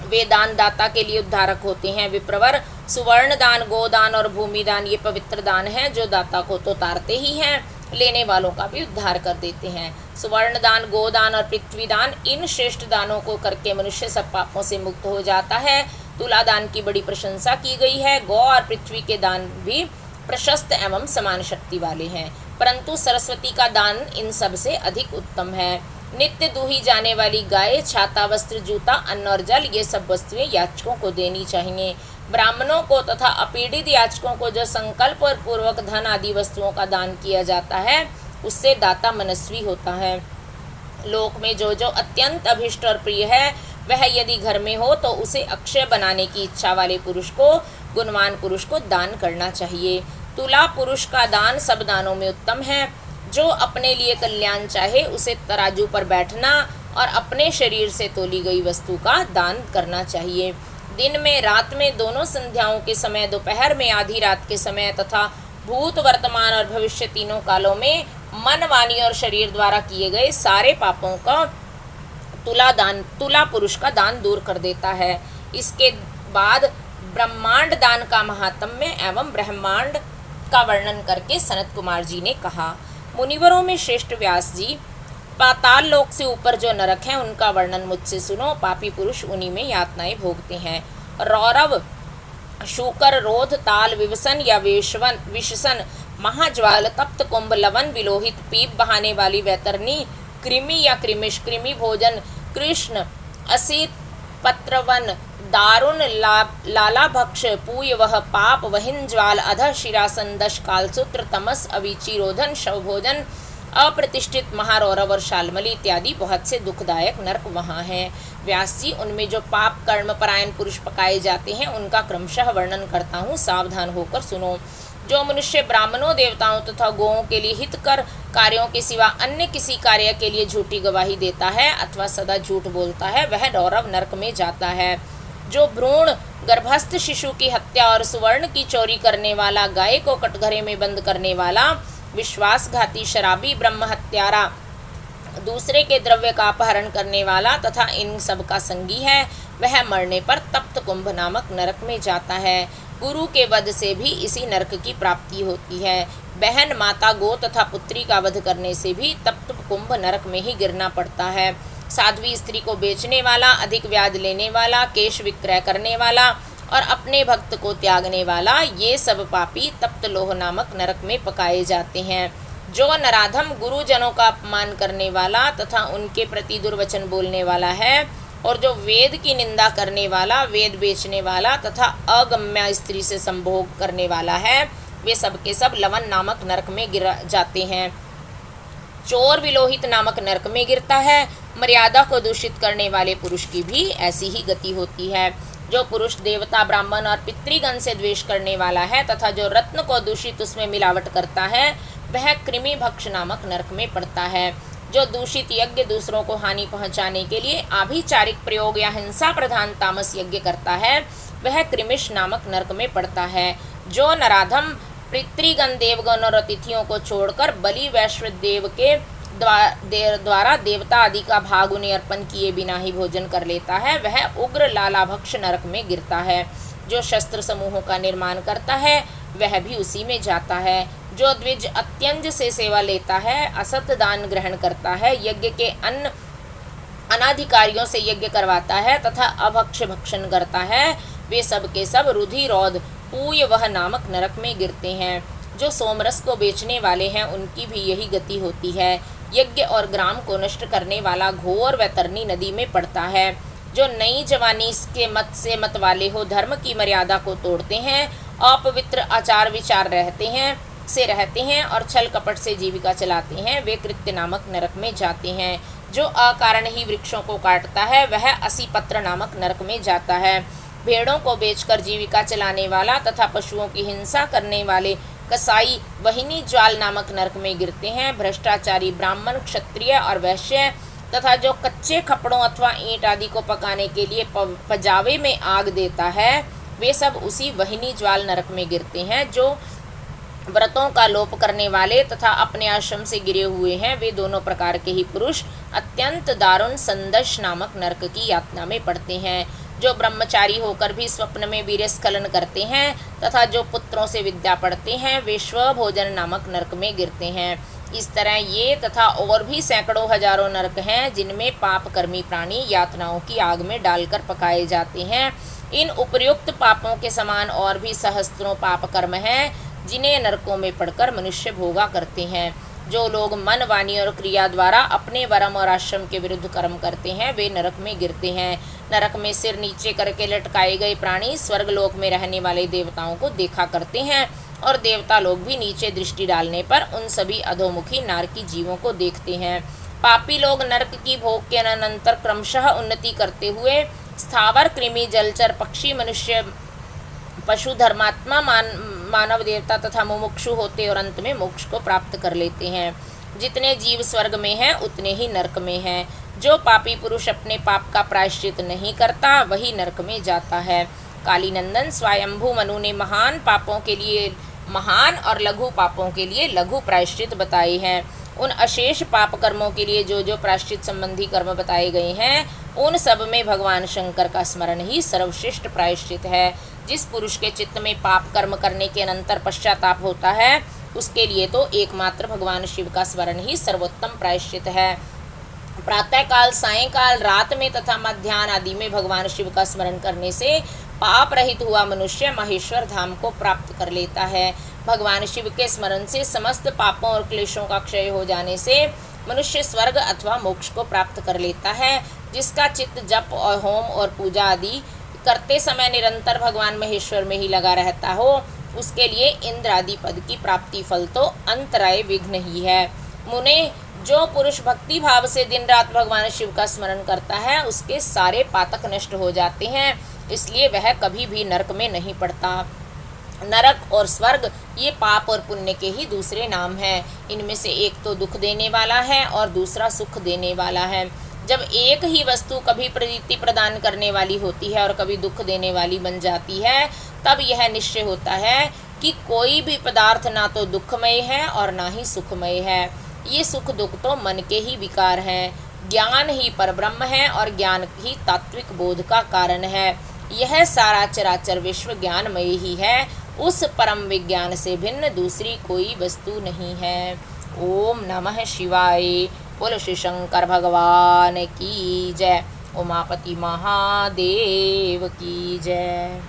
वे दान दाता के लिए उद्धारक होते हैं। विप्रवर, सुवर्ण दान, गोदान और भूमि दान ये पवित्र दान हैं, जो दाता को तो तारते ही हैं, लेने वालों का भी उद्धार कर देते हैं। सुवर्ण दान, गोदान और पृथ्वी दान, इन श्रेष्ठ दानों को करके मनुष्य सब पापों से मुक्त हो जाता है। तुला दान की बड़ी प्रशंसा की गई है। गौ और पृथ्वी के दान भी प्रशस्त एवं समान शक्ति वाले हैं, परंतु सरस्वती का दान इन सब से अधिक उत्तम है। नित्य दूही जाने वाली गाय, छाता, वस्त्र, जूता, अन्न और जल, ये सब वस्तुएं याचकों को देनी चाहिए। ब्राह्मणों को तथा अपीड़ित याचकों को जो संकल्प और पूर्वक धन आदि वस्तुओं का दान किया जाता है, उससे दाता मनस्वी होता है। लोक में जो जो अत्यंत अभिष्ट और प्रिय है, वह यदि घर में हो तो उसे अक्षय बनाने की इच्छा वाले पुरुष को, गुणवान पुरुष को दान करना चाहिए। तुला पुरुष का दान सब दानों में उत्तम है। जो अपने लिए कल्याण चाहे, उसे तराजू पर बैठना और अपने शरीर से तोली गई वस्तु का दान करना चाहिए। दिन में, रात में, दोनों संध्याओं के समय, दोपहर में, आधी रात के समय तथा भूत, वर्तमान और भविष्य तीनों कालों में मन, वाणी और शरीर द्वारा किए गए सारे पापों का तुला पुरुष का दान दूर कर देता है। इसके बाद ब्रह्मांड दान का महात्म्य एवं ब्रह्मांड का वर्णन करके सनत कुमार जी ने कहा, मुनिवरों में श्रेष्ठ व्यास जी, पाताल लोक से ऊपर जो नरक हैं, उनका वर्णन मुझसे सुनो। पापी पुरुष उन्हीं में यातनाएं भोगते हैं। रौरव, शूकर, रोध, ताल, विवसन या विषसन, महाज्वाल, तप्त कुंभ, लवन, विलोहित, पीप बहाने वाली वैतरणी, कृमि या कृमिश, कृमि भोजन, कृष्ण, असित, पत्रवन, दारुण, लालाभक्ष, पूय वह, पाप वहिन ज्वाल, अध शिरासन, दश कालसूत्र, तमस, अविची, रोधन, शवभोजन, अप्रतिष्ठित, महारौरव और शालमली इत्यादि बहुत से दुखदायक नरक वहाँ हैं। व्यास जी, उनमें जो पाप कर्म परायण पुरुष पकाए जाते हैं, उनका क्रमशः वर्णन करता हूँ, सावधान होकर सुनो। जो मनुष्य ब्राह्मणों, देवताओं तथा गौओं के लिए हितकर कार्यों के सिवा अन्य किसी कार्य के लिए झूठी गवाही देता है अथवा सदा झूठ बोलता है, वह रौरव नरक में जाता है। जो भ्रूण गर्भस्थ शिशु की हत्या और सुवर्ण की चोरी करने वाला, गाय को कटघरे में बंद करने वाला, विश्वासघाती, शराबी, ब्रह्म हत्यारा, दूसरे के द्रव्य का अपहरण करने वाला तथा इन सब का संगी है, वह मरने पर तप्त कुंभ नामक नरक में जाता है। गुरु के वध से भी इसी नरक की प्राप्ति होती है। बहन, माता, गो तथा पुत्री का वध करने से भी तप्त कुंभ नरक में ही गिरना पड़ता है। साध्वी स्त्री को बेचने वाला, अधिक ब्याज लेने वाला, केश विक्रय करने वाला और अपने भक्त को त्यागने वाला, ये सब पापी तप्त लोह नामक नरक में पकाए जाते हैं। जो नराधम गुरुजनों का अपमान करने वाला तथा उनके प्रति दुर्वचन बोलने वाला है और जो वेद की निंदा करने वाला, वेद बेचने वाला तथा अगम्या स्त्री से संभोग करने वाला है, वे सब के सब लवन नामक नरक में गिर जाते हैं। चोर विलोहित नामक नरक में गिरता है। मर्यादा को दूषित करने वाले पुरुष की भी ऐसी ही गति होती है। जो पुरुष देवता, ब्राह्मण और पितृगण से द्वेष करने वाला है तथा जो रत्न को दूषित उसमें मिलावट करता है, वह कृमि भक्ष नामक नरक में पड़ता है। जो दूषित यज्ञ दूसरों को हानि पहुंचाने के लिए आभिचारिक प्रयोग या हिंसा प्रधान तामस यज्ञ करता है, वह कृमिश नामक नरक में पड़ता है। जो नराधम पितृगण, देवगण और अतिथियों को छोड़कर बलि वैश्व देव के द्वारा देवता आदि का भाग उन्हें अर्पण किए बिना ही भोजन कर लेता है, वह उग्र लालाभक्ष नरक में गिरता है। जो शस्त्र समूहों का निर्माण करता है, वह भी उसी में जाता है। जो द्विज अत्यंज से सेवा लेता है, असत दान ग्रहण करता है, यज्ञ के अन्न अनाधिकारियों से यज्ञ करवाता है तथा अभक्ष भक्षण करता है, वे सब के सब रुधिरोध पूय वह नामक नरक में गिरते हैं। जो सोमरस को बेचने वाले हैं, उनकी भी यही गति होती है। यज्ञ और ग्राम को नष्ट करने वाला घोर वैतरणी नदी में पड़ता है। जो नई जवानी के मत से मत वाले हो, धर्म की मर्यादा को तोड़ते हैं, अपवित्र आचार विचार रहते हैं और छल कपट से जीविका चलाते हैं, वे कृत्य नामक नरक में जाते हैं। जो अकारण ही वृक्षों को काटता है, वह असीपत्र नामक नरक में जाता है। भेड़ों को बेचकर जीविका चलाने वाला तथा पशुओं की हिंसा करने वाले कसाई वहिनी ज्वाल नामक नरक में गिरते हैं। भ्रष्टाचारी ब्राह्मण, क्षत्रिय और वैश्य तथा जो कच्चे खपड़ों अथवा ईंट आदि को पकाने के लिए पजावे में आग देता है, वे सब उसी वहिनी ज्वाल नरक में गिरते हैं। जो व्रतों का लोप करने वाले तथा अपने आश्रम से गिरे हुए हैं, वे दोनों प्रकार के ही पुरुष अत्यंत दारुण संदश नामक नरक की यातना में पड़ते हैं। जो ब्रह्मचारी होकर भी स्वप्न में वीर्यस्खलन करते हैं तथा जो पुत्रों से विद्या पढ़ते हैं, वे स्वभोजन नामक नरक में गिरते हैं। इस तरह ये तथा और भी सैकड़ों हजारों नरक हैं, जिनमें पाप कर्मी प्राणी यातनाओं की आग में डालकर पकाए जाते हैं। इन उपर्युक्त पापों के समान और भी सहस्त्रों पाप कर्म हैं, जिन्हें नरकों में पड़कर मनुष्य भोगा करते हैं। जो लोग मन, वाणी और क्रिया द्वारा अपने वर्म और आश्रम के विरुद्ध कर्म करते हैं, वे नरक में गिरते हैं। नरक में सिर नीचे करके लटकाए गए प्राणी स्वर्गलोक में रहने वाले देवताओं को देखा करते हैं और देवता लोग भी नीचे दृष्टि डालने पर उन सभी अधोमुखी नारकी जीवों को देखते हैं। पापी लोग नरक की भोग के अनंतर क्रमशः उन्नति करते हुए स्थावर, कृमि, जलचर, पक्षी, मनुष्य, पशु, धर्मात्मा, मानव, देवता तथा मुमुक्षु होते और अंत में मोक्ष को प्राप्त कर लेते हैं। जितने जीव स्वर्ग में हैं, उतने ही नरक में हैं। जो पापी पुरुष अपने पाप का प्रायश्चित नहीं करता, वही नरक में जाता है। कालीनंदन स्वयंभू मनु ने महान पापों के लिए महान और लघु पापों के लिए लघु प्रायश्चित बताए हैं। उन अशेष पाप कर्मों के लिए जो प्रायश्चित संबंधी कर्म बताए गए हैं, उन सब में भगवान शंकर का स्मरण ही सर्वश्रेष्ठ प्रायश्चित है। जिस पुरुष के चित्त में पाप कर्म करने के अनंतर पश्चाताप होता है, उसके लिए तो एकमात्र भगवान शिव का स्मरण ही सर्वोत्तम प्रायश्चित है। प्रातःकाल, सायंकाल, रात में तथा मध्याह्न आदि में भगवान शिव का स्मरण करने से पाप रहित हुआ मनुष्य माहेश्वर धाम को प्राप्त कर लेता है। भगवान शिव के स्मरण से समस्त पापों और क्लेशों का क्षय हो जाने से मनुष्य स्वर्ग अथवा मोक्ष को प्राप्त कर लेता है। जिसका चित्त जप और होम और पूजा आदि करते समय निरंतर भगवान महेश्वर में ही लगा रहता हो, उसके लिए इंद्र आदि पद की प्राप्ति फल तो अंतराय विघ्न ही है। मुने, जो पुरुष भक्ति भाव से दिन रात भगवान शिव का स्मरण करता है, उसके सारे पातक नष्ट हो जाते हैं, इसलिए वह कभी भी नरक में नहीं पड़ता। नरक और स्वर्ग ये पाप और पुण्य के ही दूसरे नाम हैं। इनमें से एक तो दुख देने वाला है और दूसरा सुख देने वाला है। जब एक ही वस्तु कभी प्रीति प्रदान करने वाली होती है और कभी दुख देने वाली बन जाती है, तब यह निश्चय होता है कि कोई भी पदार्थ ना तो दुखमय है और ना ही सुखमय है। ये सुख दुख तो मन के ही विकार हैं। ज्ञान ही परब्रह्म है और ज्ञान ही तात्विक बोध का कारण है। यह सारा चराचर विश्व ज्ञानमय ही है। उस परम विज्ञान से भिन्न दूसरी कोई वस्तु नहीं है। ओम नमः शिवाय। बोलो श्री शंकर भगवान की जय। उमापति महादेव की जय।